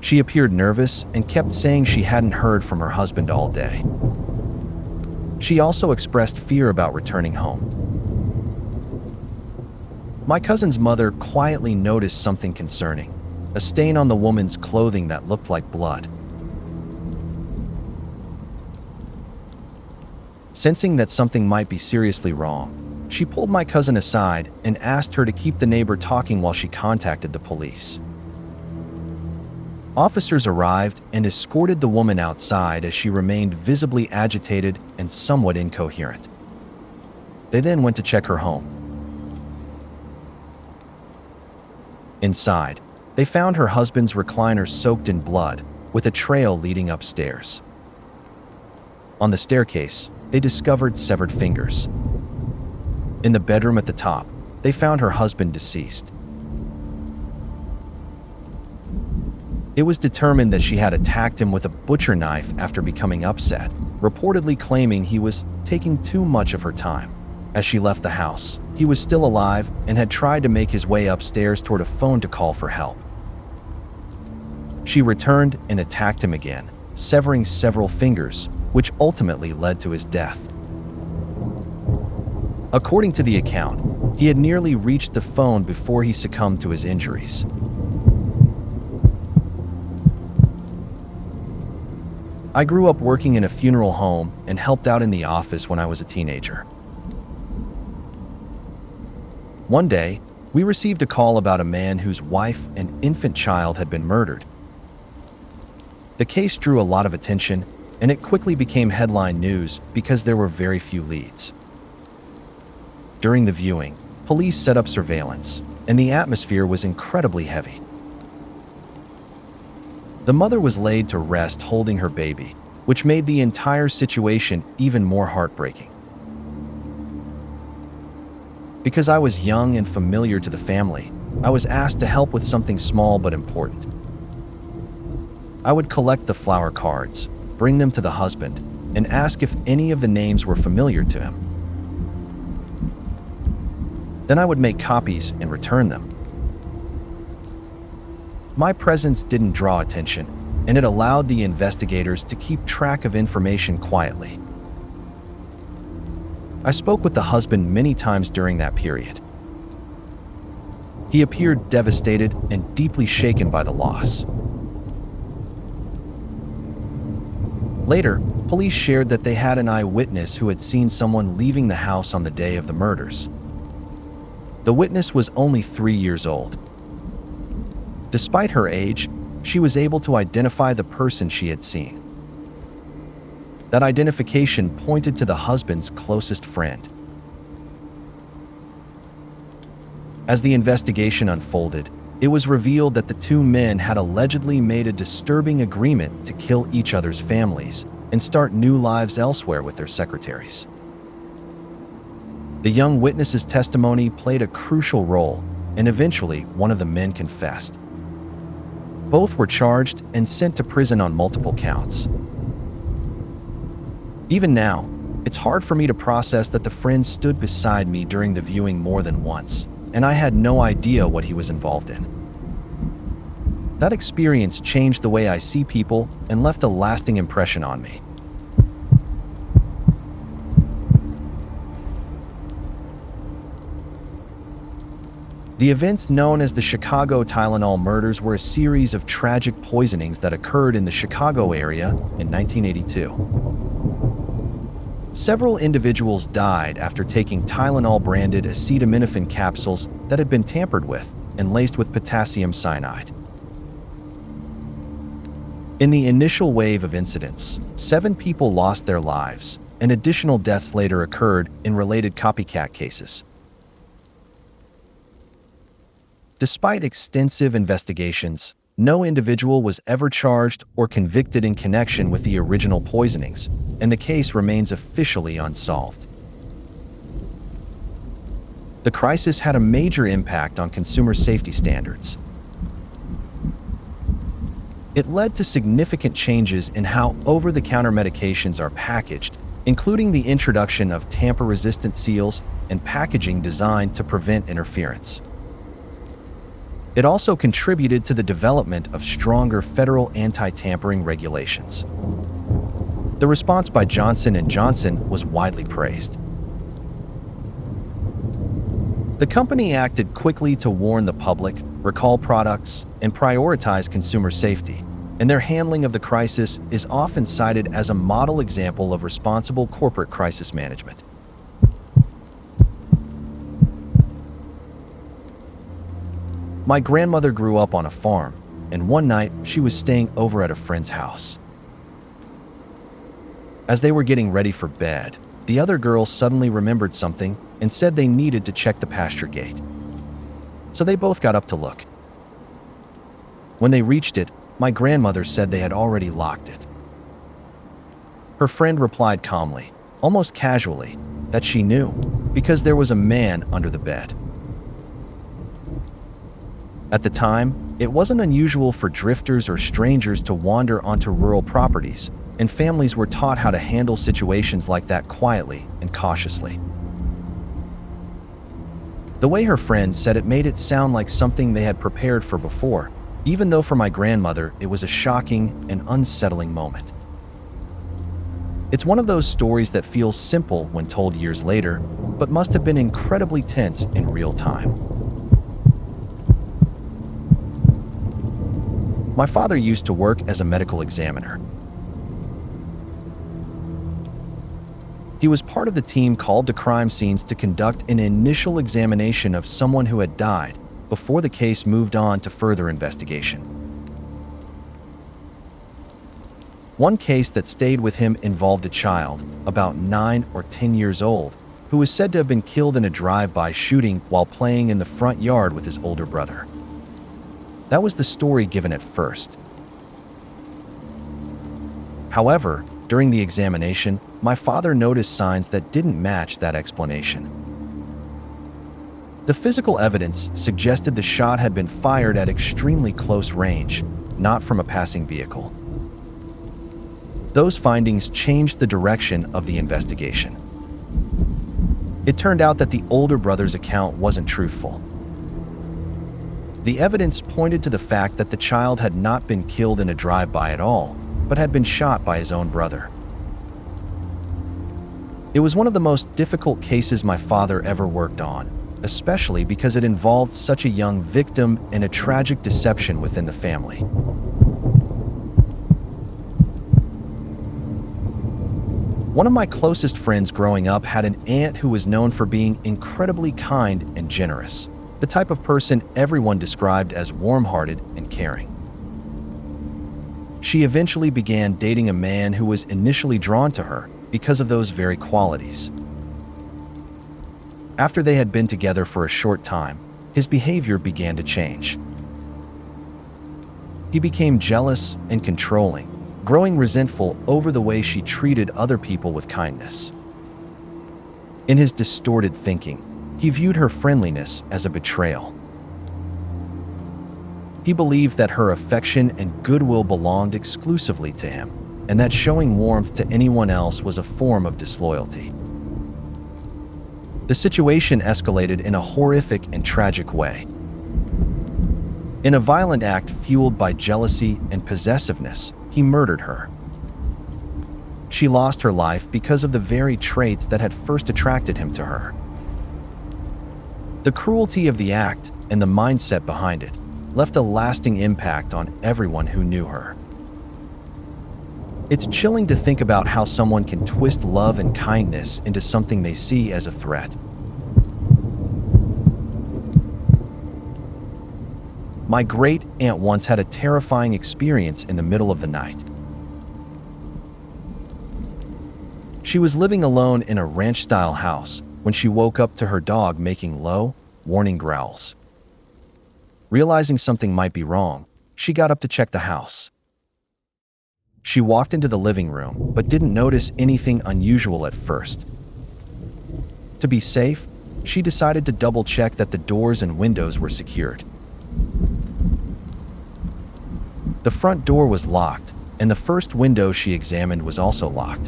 She appeared nervous and kept saying she hadn't heard from her husband all day. She also expressed fear about returning home. My cousin's mother quietly noticed something concerning, a stain on the woman's clothing that looked like blood. Sensing that something might be seriously wrong, she pulled my cousin aside and asked her to keep the neighbor talking while she contacted the police. Officers arrived and escorted the woman outside as she remained visibly agitated and somewhat incoherent. They then went to check her home. Inside, they found her husband's recliner soaked in blood, with a trail leading upstairs. On the staircase, they discovered severed fingers. In the bedroom at the top, they found her husband deceased. It was determined that she had attacked him with a butcher knife after becoming upset, reportedly claiming he was taking too much of her time. As she left the house, he was still alive and had tried to make his way upstairs toward a phone to call for help. She returned and attacked him again, severing several fingers, which ultimately led to his death. According to the account, he had nearly reached the phone before he succumbed to his injuries. I grew up working in a funeral home and helped out in the office when I was a teenager. One day, we received a call about a man whose wife and infant child had been murdered. The case drew a lot of attention, and it quickly became headline news because there were very few leads. During the viewing, police set up surveillance, and the atmosphere was incredibly heavy. The mother was laid to rest holding her baby, which made the entire situation even more heartbreaking. Because I was young and familiar to the family, I was asked to help with something small but important. I would collect the flower cards, bring them to the husband, and ask if any of the names were familiar to him. Then I would make copies and return them. My presence didn't draw attention, and it allowed the investigators to keep track of information quietly. I spoke with the husband many times during that period. He appeared devastated and deeply shaken by the loss. Later, police shared that they had an eyewitness who had seen someone leaving the house on the day of the murders. The witness was only 3 years old. Despite her age, she was able to identify the person she had seen. That identification pointed to the husband's closest friend. As the investigation unfolded, it was revealed that the two men had allegedly made a disturbing agreement to kill each other's families and start new lives elsewhere with their secretaries. The young witness's testimony played a crucial role, and eventually one of the men confessed. Both were charged and sent to prison on multiple counts. Even now, it's hard for me to process that the friend stood beside me during the viewing more than once, and I had no idea what he was involved in. That experience changed the way I see people and left a lasting impression on me. The events known as the Chicago Tylenol murders were a series of tragic poisonings that occurred in the Chicago area in 1982. Several individuals died after taking Tylenol-branded acetaminophen capsules that had been tampered with and laced with potassium cyanide. In the initial wave of incidents, 7 people lost their lives, and additional deaths later occurred in related copycat cases. Despite extensive investigations, no individual was ever charged or convicted in connection with the original poisonings, and the case remains officially unsolved. The crisis had a major impact on consumer safety standards. It led to significant changes in how over-the-counter medications are packaged, including the introduction of tamper-resistant seals and packaging designed to prevent interference. It also contributed to the development of stronger federal anti-tampering regulations. The response by Johnson & Johnson was widely praised. The company acted quickly to warn the public, recall products, and prioritize consumer safety, and their handling of the crisis is often cited as a model example of responsible corporate crisis management. My grandmother grew up on a farm, and one night she was staying over at a friend's house. As they were getting ready for bed, the other girls suddenly remembered something and said they needed to check the pasture gate. So they both got up to look. When they reached it, my grandmother said they had already locked it. Her friend replied calmly, almost casually, that she knew, because there was a man under the bed. At the time, it wasn't unusual for drifters or strangers to wander onto rural properties, and families were taught how to handle situations like that quietly and cautiously. The way her friend said it made it sound like something they had prepared for before, even though for my grandmother it was a shocking and unsettling moment. It's one of those stories that feels simple when told years later, but must have been incredibly tense in real time. My father used to work as a medical examiner. He was part of the team called to crime scenes to conduct an initial examination of someone who had died before the case moved on to further investigation. One case that stayed with him involved a child, about 9 or 10 years old, who was said to have been killed in a drive-by shooting while playing in the front yard with his older brother. That was the story given at first. However, during the examination, my father noticed signs that didn't match that explanation. The physical evidence suggested the shot had been fired at extremely close range, not from a passing vehicle. Those findings changed the direction of the investigation. It turned out that the older brother's account wasn't truthful. The evidence pointed to the fact that the child had not been killed in a drive-by at all, but had been shot by his own brother. It was one of the most difficult cases my father ever worked on, especially because it involved such a young victim and a tragic deception within the family. One of my closest friends growing up had an aunt who was known for being incredibly kind and generous, the type of person everyone described as warm-hearted and caring. She eventually began dating a man who was initially drawn to her because of those very qualities. After they had been together for a short time, his behavior began to change. He became jealous and controlling, growing resentful over the way she treated other people with kindness. In his distorted thinking, he viewed her friendliness as a betrayal. He believed that her affection and goodwill belonged exclusively to him, and that showing warmth to anyone else was a form of disloyalty. The situation escalated in a horrific and tragic way. In a violent act fueled by jealousy and possessiveness, he murdered her. She lost her life because of the very traits that had first attracted him to her. The cruelty of the act and the mindset behind it left a lasting impact on everyone who knew her. It's chilling to think about how someone can twist love and kindness into something they see as a threat. My great-aunt once had a terrifying experience in the middle of the night. She was living alone in a ranch-style house when she woke up to her dog making low, warning growls. Realizing something might be wrong, she got up to check the house. She walked into the living room, but didn't notice anything unusual at first. To be safe, she decided to double-check that the doors and windows were secured. The front door was locked, and the first window she examined was also locked.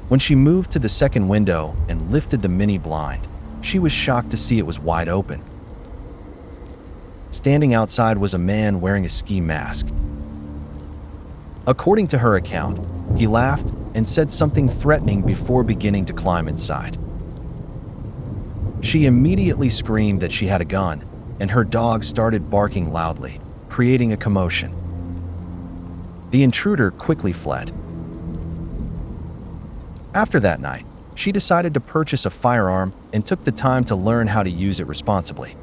When she moved to the second window and lifted the mini blind, she was shocked to see it was wide open. Standing outside was a man wearing a ski mask. According to her account, he laughed and said something threatening before beginning to climb inside. She immediately screamed that she had a gun, and her dog started barking loudly, creating a commotion. The intruder quickly fled. After that night, she decided to purchase a firearm and took the time to learn how to use it responsibly.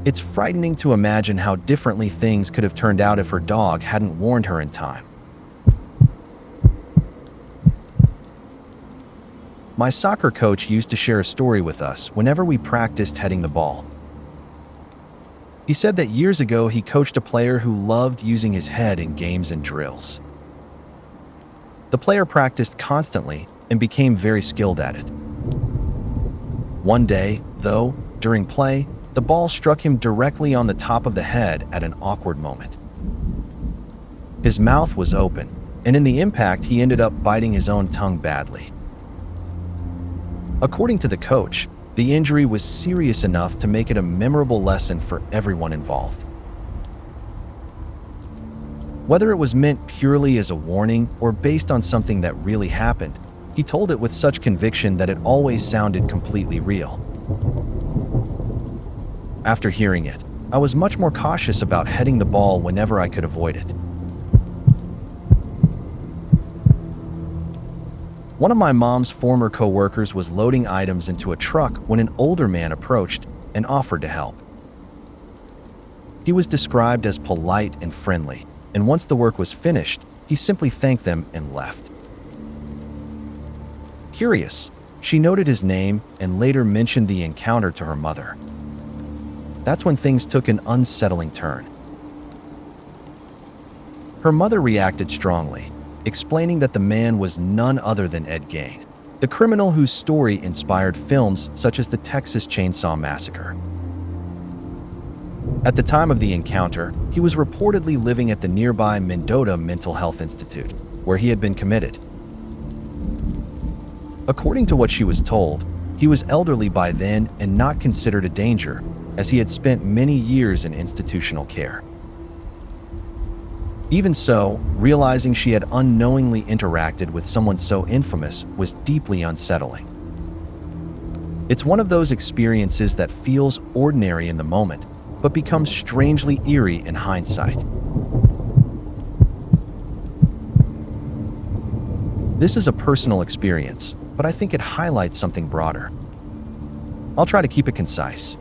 It's frightening to imagine how differently things could have turned out if her dog hadn't warned her in time. My soccer coach used to share a story with us whenever we practiced heading the ball. He said that years ago he coached a player who loved using his head in games and drills. The player practiced constantly and became very skilled at it. One day, though, during play, the ball struck him directly on the top of the head at an awkward moment. His mouth was open, and in the impact he ended up biting his own tongue badly. According to the coach, the injury was serious enough to make it a memorable lesson for everyone involved. Whether it was meant purely as a warning or based on something that really happened, he told it with such conviction that it always sounded completely real. After hearing it, I was much more cautious about heading the ball whenever I could avoid it. One of my mom's former co-workers was loading items into a truck when an older man approached and offered to help. He was described as polite and friendly, and once the work was finished, he simply thanked them and left. Curious, she noted his name and later mentioned the encounter to her mother. That's when things took an unsettling turn. Her mother reacted strongly, explaining that the man was none other than Ed Gein, the criminal whose story inspired films such as the Texas Chainsaw Massacre. At the time of the encounter, he was reportedly living at the nearby Mendota Mental Health Institute, where he had been committed. According to what she was told, he was elderly by then and not considered a danger, as he had spent many years in institutional care. Even so, realizing she had unknowingly interacted with someone so infamous was deeply unsettling. It's one of those experiences that feels ordinary in the moment, but becomes strangely eerie in hindsight. This is a personal experience, but I think it highlights something broader. I'll try to keep it concise.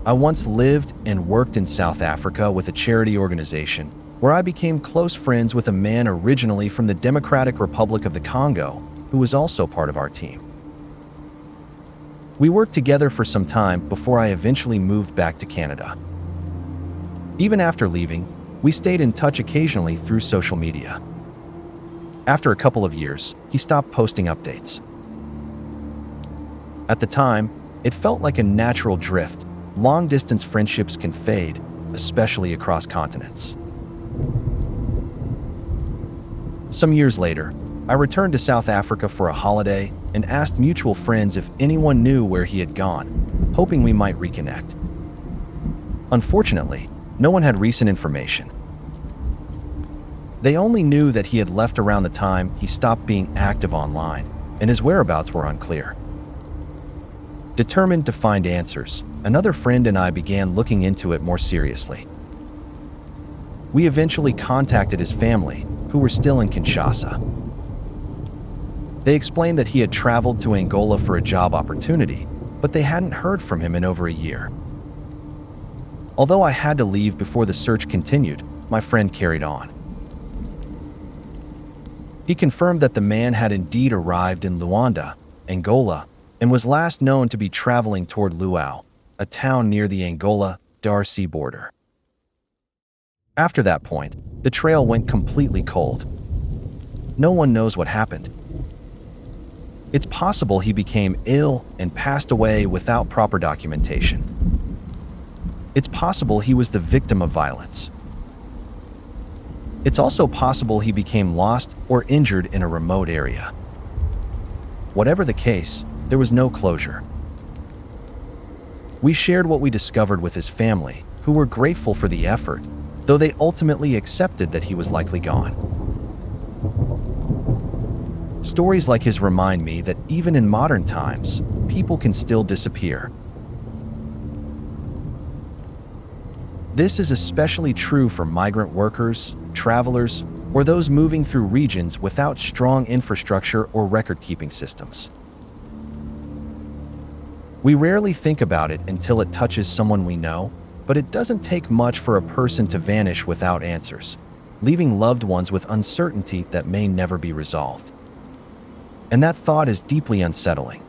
I once lived and worked in South Africa with a charity organization where I became close friends with a man originally from the Democratic Republic of the Congo who was also part of our team. We worked together for some time before I eventually moved back to Canada. Even after leaving, we stayed in touch occasionally through social media. After a couple of years, he stopped posting updates. At the time, it felt like a natural drift. Long-distance friendships can fade, especially across continents. Some years later, I returned to South Africa for a holiday and asked mutual friends if anyone knew where he had gone, hoping we might reconnect. Unfortunately, no one had recent information. They only knew that he had left around the time he stopped being active online, and his whereabouts were unclear. Determined to find answers, another friend and I began looking into it more seriously. We eventually contacted his family, who were still in Kinshasa. They explained that he had traveled to Angola for a job opportunity, but they hadn't heard from him in over a year. Although I had to leave before the search continued, my friend carried on. He confirmed that the man had indeed arrived in Luanda, Angola, and was last known to be traveling toward Luau, a town near the Angola-Dar border. After that point, the trail went completely cold. No one knows what happened. It's possible he became ill and passed away without proper documentation. It's possible he was the victim of violence. It's also possible he became lost or injured in a remote area. Whatever the case, there was no closure. We shared what we discovered with his family, who were grateful for the effort, though they ultimately accepted that he was likely gone. Stories like his remind me that even in modern times, people can still disappear. This is especially true for migrant workers, travelers, or those moving through regions without strong infrastructure or record-keeping systems. We rarely think about it until it touches someone we know, but it doesn't take much for a person to vanish without answers, leaving loved ones with uncertainty that may never be resolved. And that thought is deeply unsettling.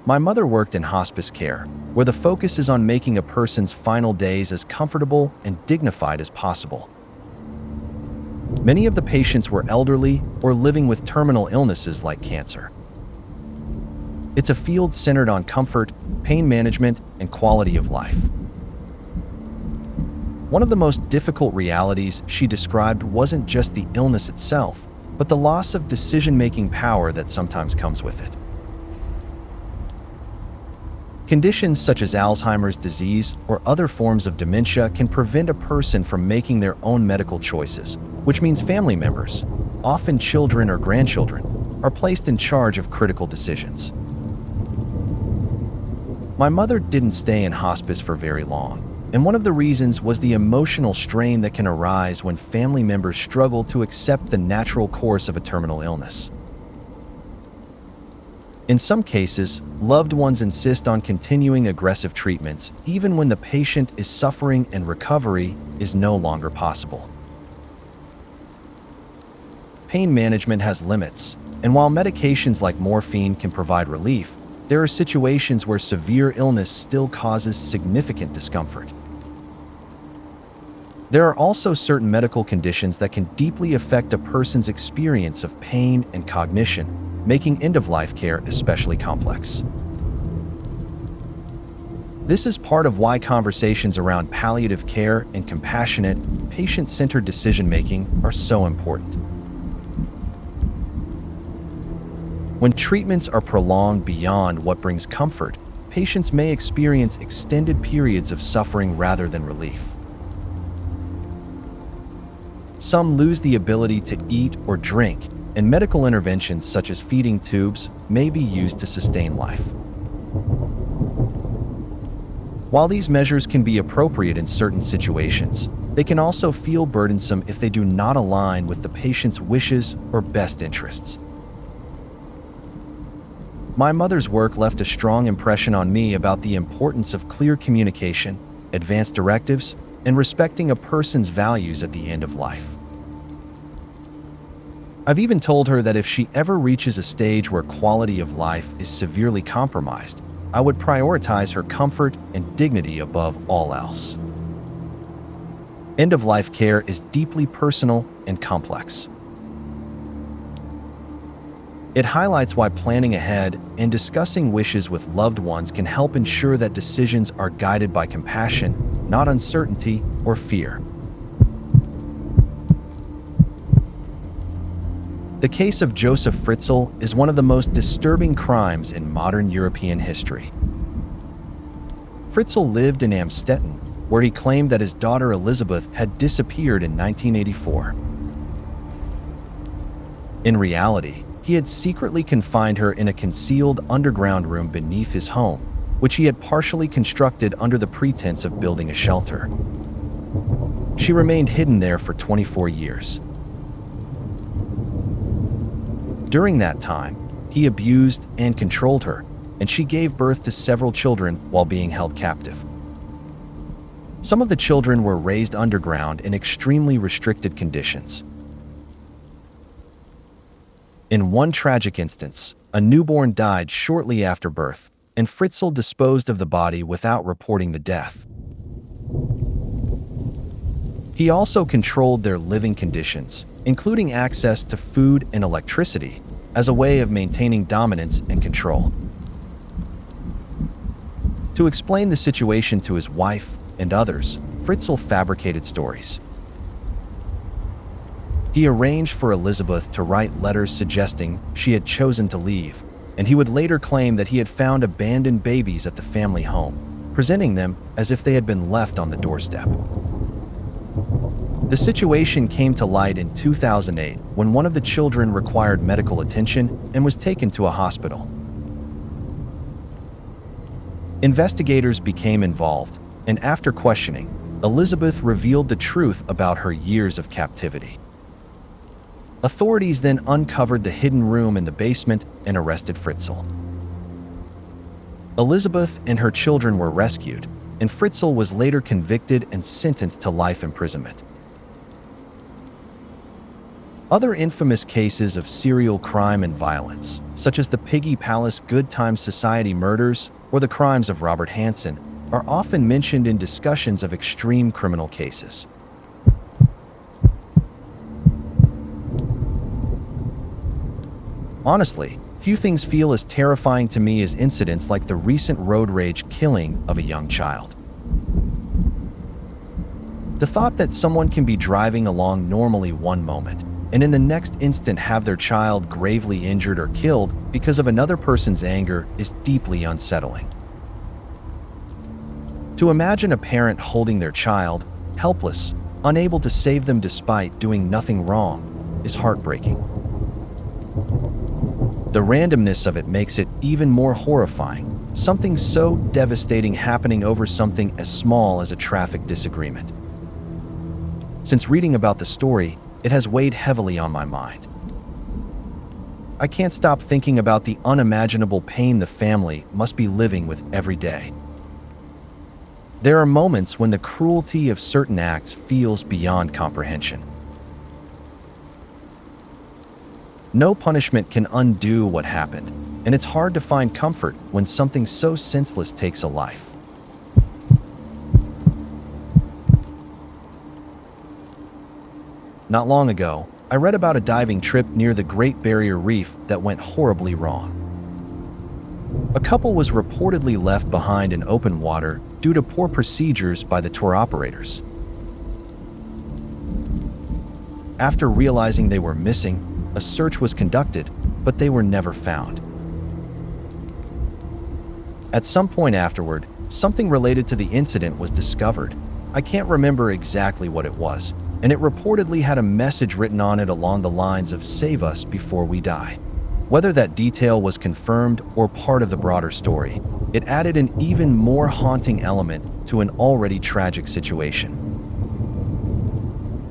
My mother worked in hospice care, where the focus is on making a person's final days as comfortable and dignified as possible. Many of the patients were elderly or living with terminal illnesses like cancer. It's a field centered on comfort, pain management, and quality of life. One of the most difficult realities she described wasn't just the illness itself, but the loss of decision-making power that sometimes comes with it. Conditions such as Alzheimer's disease or other forms of dementia can prevent a person from making their own medical choices, which means family members, often children or grandchildren, are placed in charge of critical decisions. My mother didn't stay in hospice for very long, and one of the reasons was the emotional strain that can arise when family members struggle to accept the natural course of a terminal illness. In some cases, loved ones insist on continuing aggressive treatments even when the patient is suffering and recovery is no longer possible. Pain management has limits, and while medications like morphine can provide relief, there are situations where severe illness still causes significant discomfort. There are also certain medical conditions that can deeply affect a person's experience of pain and cognition, making end-of-life care especially complex. This is part of why conversations around palliative care and compassionate, patient-centered decision-making are so important. When treatments are prolonged beyond what brings comfort, patients may experience extended periods of suffering rather than relief. Some lose the ability to eat or drink, and medical interventions such as feeding tubes may be used to sustain life. While these measures can be appropriate in certain situations, they can also feel burdensome if they do not align with the patient's wishes or best interests. My mother's work left a strong impression on me about the importance of clear communication, advanced directives, and respecting a person's values at the end of life. I've even told her that if she ever reaches a stage where quality of life is severely compromised, I would prioritize her comfort and dignity above all else. End-of-life care is deeply personal and complex. It highlights why planning ahead and discussing wishes with loved ones can help ensure that decisions are guided by compassion, not uncertainty or fear. The case of Joseph Fritzl is one of the most disturbing crimes in modern European history. Fritzl lived in Amstetten, where he claimed that his daughter Elizabeth had disappeared in 1984. In reality, he had secretly confined her in a concealed underground room beneath his home, which he had partially constructed under the pretense of building a shelter. She remained hidden there for 24 years. During that time, he abused and controlled her, and she gave birth to several children while being held captive. Some of the children were raised underground in extremely restricted conditions. In one tragic instance, a newborn died shortly after birth, and Fritzl disposed of the body without reporting the death. He also controlled their living conditions, including access to food and electricity, as a way of maintaining dominance and control. To explain the situation to his wife and others, Fritzl fabricated stories. He arranged for Elizabeth to write letters suggesting she had chosen to leave, and he would later claim that he had found abandoned babies at the family home, presenting them as if they had been left on the doorstep. The situation came to light in 2008 when one of the children required medical attention and was taken to a hospital. Investigators became involved, and after questioning, Elizabeth revealed the truth about her years of captivity. Authorities then uncovered the hidden room in the basement and arrested Fritzl. Elizabeth and her children were rescued, and Fritzl was later convicted and sentenced to life imprisonment. Other infamous cases of serial crime and violence, such as the Piggy Palace Good Times Society murders or the crimes of Robert Hansen, are often mentioned in discussions of extreme criminal cases. Honestly, few things feel as terrifying to me as incidents like the recent road rage killing of a young child. The thought that someone can be driving along normally one moment, and in the next instant have their child gravely injured or killed because of another person's anger is deeply unsettling. To imagine a parent holding their child, helpless, unable to save them despite doing nothing wrong, is heartbreaking. The randomness of it makes it even more horrifying, something so devastating happening over something as small as a traffic disagreement. Since reading about the story, it has weighed heavily on my mind. I can't stop thinking about the unimaginable pain the family must be living with every day. There are moments when the cruelty of certain acts feels beyond comprehension. No punishment can undo what happened, and it's hard to find comfort when something so senseless takes a life. Not long ago, I read about a diving trip near the Great Barrier Reef that went horribly wrong. A couple was reportedly left behind in open water due to poor procedures by the tour operators. After realizing they were missing, a search was conducted, but they were never found. At some point afterward, something related to the incident was discovered. I can't remember exactly what it was, and it reportedly had a message written on it along the lines of "Save us before we die." Whether that detail was confirmed or part of the broader story, it added an even more haunting element to an already tragic situation.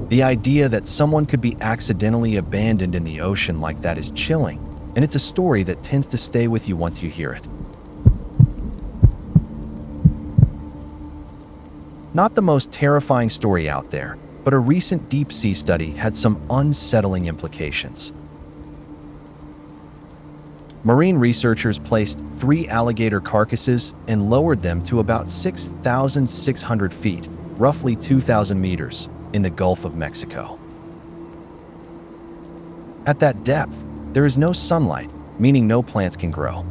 The idea that someone could be accidentally abandoned in the ocean like that is chilling, and it's a story that tends to stay with you once you hear it. Not the most terrifying story out there, but a recent deep-sea study had some unsettling implications. Marine researchers placed 3 alligator carcasses and lowered them to about 6,600 feet, roughly 2,000 meters, in the Gulf of Mexico. At that depth, there is no sunlight, meaning no plants can grow.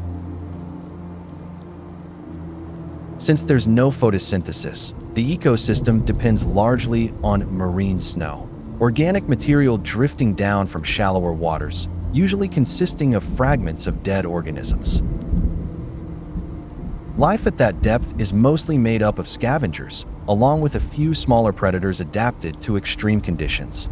Since there's no photosynthesis, the ecosystem depends largely on marine snow, organic material drifting down from shallower waters, usually consisting of fragments of dead organisms. Life at that depth is mostly made up of scavengers, along with a few smaller predators adapted to extreme conditions.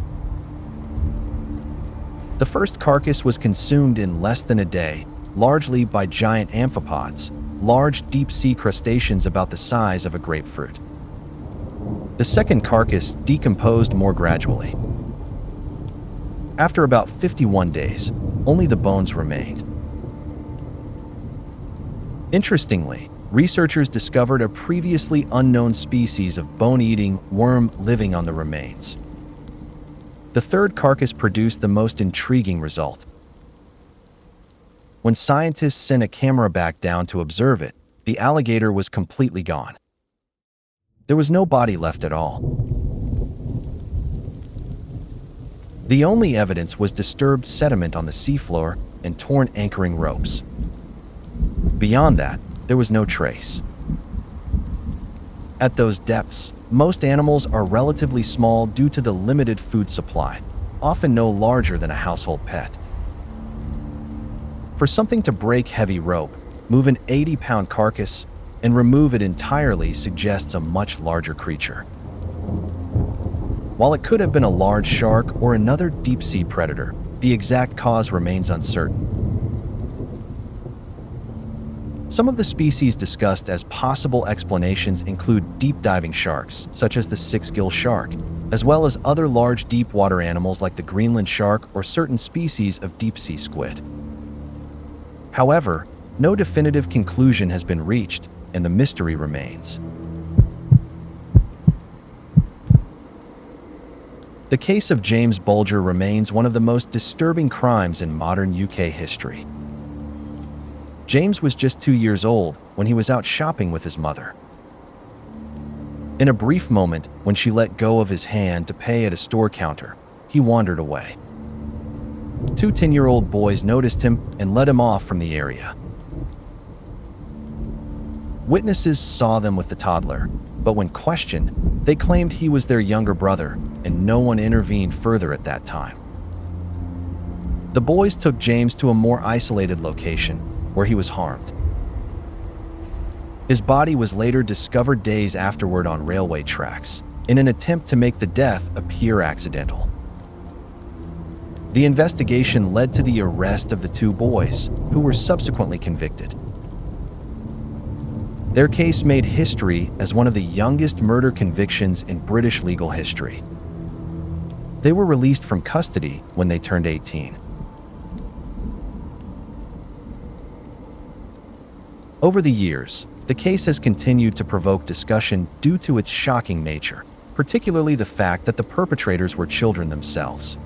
The first carcass was consumed in less than a day, largely by giant amphipods, large deep-sea crustaceans about the size of a grapefruit. The second carcass decomposed more gradually. After about 51 days, only the bones remained. Interestingly, researchers discovered a previously unknown species of bone-eating worm living on the remains. The third carcass produced the most intriguing result. When scientists sent a camera back down to observe it, the alligator was completely gone. There was no body left at all. The only evidence was disturbed sediment on the seafloor and torn anchoring ropes. Beyond that, there was no trace. At those depths, most animals are relatively small due to the limited food supply, often no larger than a household pet. For something to break heavy rope, move an 80-pound carcass, and remove it entirely suggests a much larger creature. While it could have been a large shark or another deep-sea predator, the exact cause remains uncertain. Some of the species discussed as possible explanations include deep-diving sharks, such as the six-gill shark, as well as other large deep-water animals like the Greenland shark or certain species of deep-sea squid. However, no definitive conclusion has been reached, and the mystery remains. The case of James Bulger remains one of the most disturbing crimes in modern UK history. James was just 2 years old when he was out shopping with his mother. In a brief moment, when she let go of his hand to pay at a store counter, he wandered away. 2 10-year-old boys noticed him and led him off from the area. Witnesses saw them with the toddler, but when questioned, they claimed he was their younger brother, and no one intervened further at that time. The boys took James to a more isolated location, where he was harmed. His body was later discovered days afterward on railway tracks, in an attempt to make the death appear accidental. The investigation led to the arrest of the 2 boys, who were subsequently convicted. Their case made history as one of the youngest murder convictions in British legal history. They were released from custody when they turned 18. Over the years, the case has continued to provoke discussion due to its shocking nature, particularly the fact that the perpetrators were children themselves.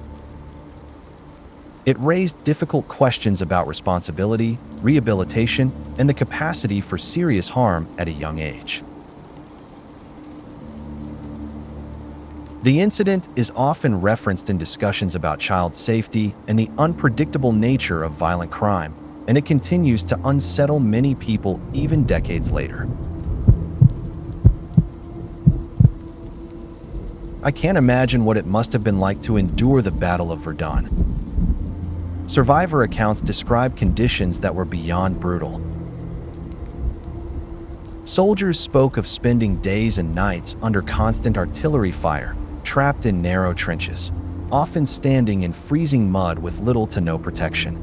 It raised difficult questions about responsibility, rehabilitation, and the capacity for serious harm at a young age. The incident is often referenced in discussions about child safety and the unpredictable nature of violent crime, and it continues to unsettle many people even decades later. I can't imagine what it must have been like to endure the Battle of Verdun. Survivor accounts describe conditions that were beyond brutal. Soldiers spoke of spending days and nights under constant artillery fire, trapped in narrow trenches, often standing in freezing mud with little to no protection.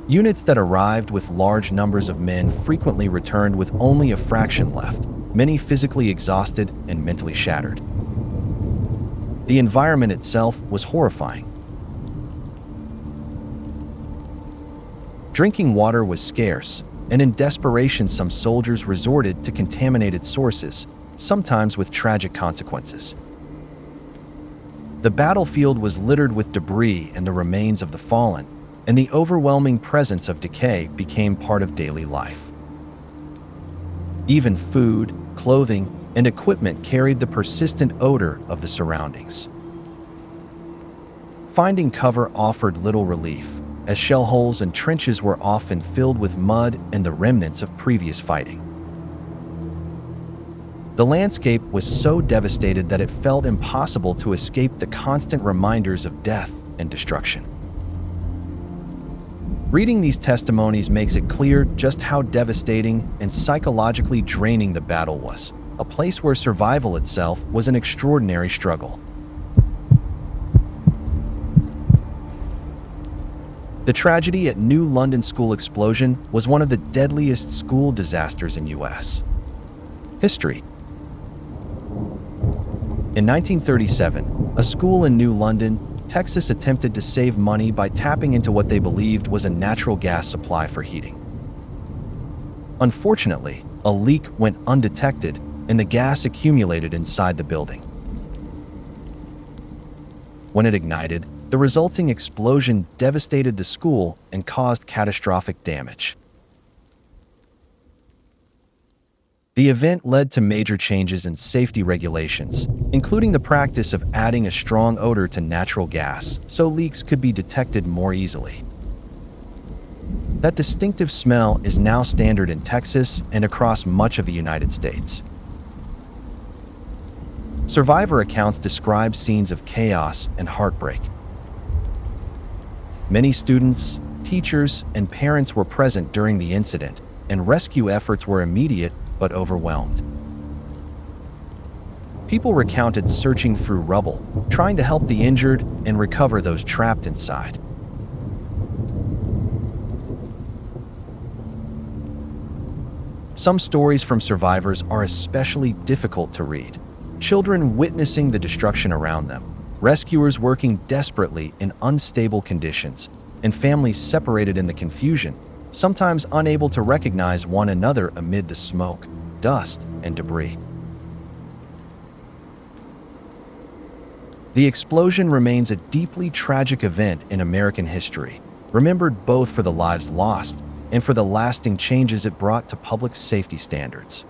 Units that arrived with large numbers of men frequently returned with only a fraction left, many physically exhausted and mentally shattered. The environment itself was horrifying. Drinking water was scarce, and in desperation some soldiers resorted to contaminated sources, sometimes with tragic consequences. The battlefield was littered with debris and the remains of the fallen, and the overwhelming presence of decay became part of daily life. Even food, clothing, and equipment carried the persistent odor of the surroundings. Finding cover offered little relief, as shell holes and trenches were often filled with mud and the remnants of previous fighting. The landscape was so devastated that it felt impossible to escape the constant reminders of death and destruction. Reading these testimonies makes it clear just how devastating and psychologically draining the battle was, a place where survival itself was an extraordinary struggle. The tragedy at New London school explosion was one of the deadliest school disasters in U.S. history. In 1937, a school in New London, Texas attempted to save money by tapping into what they believed was a natural gas supply for heating. Unfortunately, a leak went undetected and the gas accumulated inside the building. When it ignited, The resulting explosion devastated the school and caused catastrophic damage. The event led to major changes in safety regulations, including the practice of adding a strong odor to natural gas so leaks could be detected more easily. That distinctive smell is now standard in Texas and across much of the United States. Survivor accounts describe scenes of chaos and heartbreak. Many students, teachers, and parents were present during the incident, and rescue efforts were immediate but overwhelmed. People recounted searching through rubble, trying to help the injured and recover those trapped inside. Some stories from survivors are especially difficult to read. Children witnessing the destruction around them, rescuers working desperately in unstable conditions, and families separated in the confusion, sometimes unable to recognize one another amid the smoke, dust, and debris. The explosion remains a deeply tragic event in American history, remembered both for the lives lost and for the lasting changes it brought to public safety standards.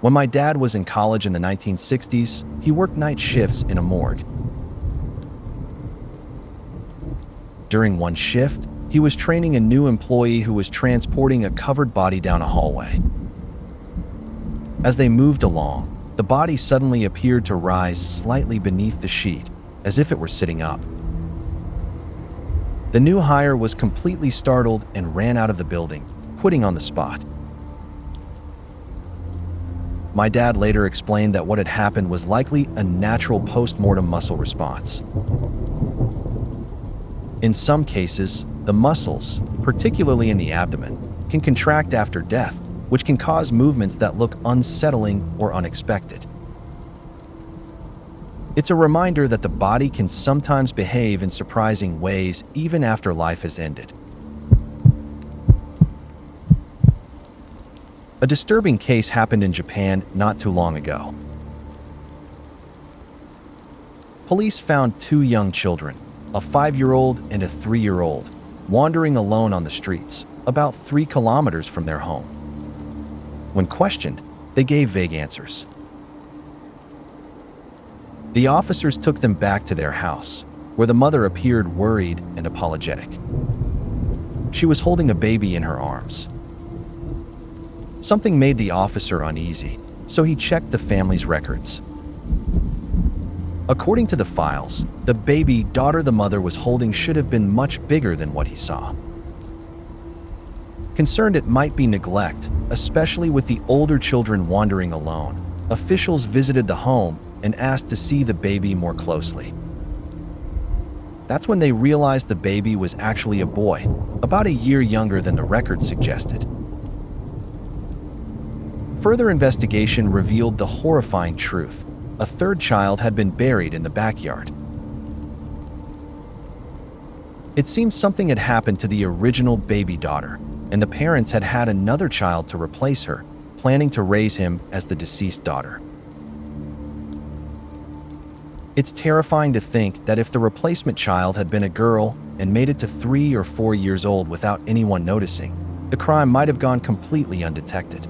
When my dad was in college in the 1960s, he worked night shifts in a morgue. During one shift, he was training a new employee who was transporting a covered body down a hallway. As they moved along, the body suddenly appeared to rise slightly beneath the sheet, as if it were sitting up. The new hire was completely startled and ran out of the building, quitting on the spot. My dad later explained that what had happened was likely a natural post-mortem muscle response. In some cases, the muscles, particularly in the abdomen, can contract after death, which can cause movements that look unsettling or unexpected. It's a reminder that the body can sometimes behave in surprising ways even after life has ended. A disturbing case happened in Japan not too long ago. Police found two young children, a 5-year-old and a 3-year-old, wandering alone on the streets, about 3 kilometers from their home. When questioned, they gave vague answers. The officers took them back to their house, where the mother appeared worried and apologetic. She was holding a baby in her arms. Something made the officer uneasy, so he checked the family's records. According to the files, the baby daughter the mother was holding should have been much bigger than what he saw. Concerned it might be neglect, especially with the older children wandering alone, officials visited the home and asked to see the baby more closely. That's when they realized the baby was actually a boy, about a year younger than the record suggested. Further investigation revealed the horrifying truth. A third child had been buried in the backyard. It seemed something had happened to the original baby daughter, and the parents had had another child to replace her, planning to raise him as the deceased daughter. It's terrifying to think that if the replacement child had been a girl and made it to 3 or 4 years old without anyone noticing, the crime might have gone completely undetected.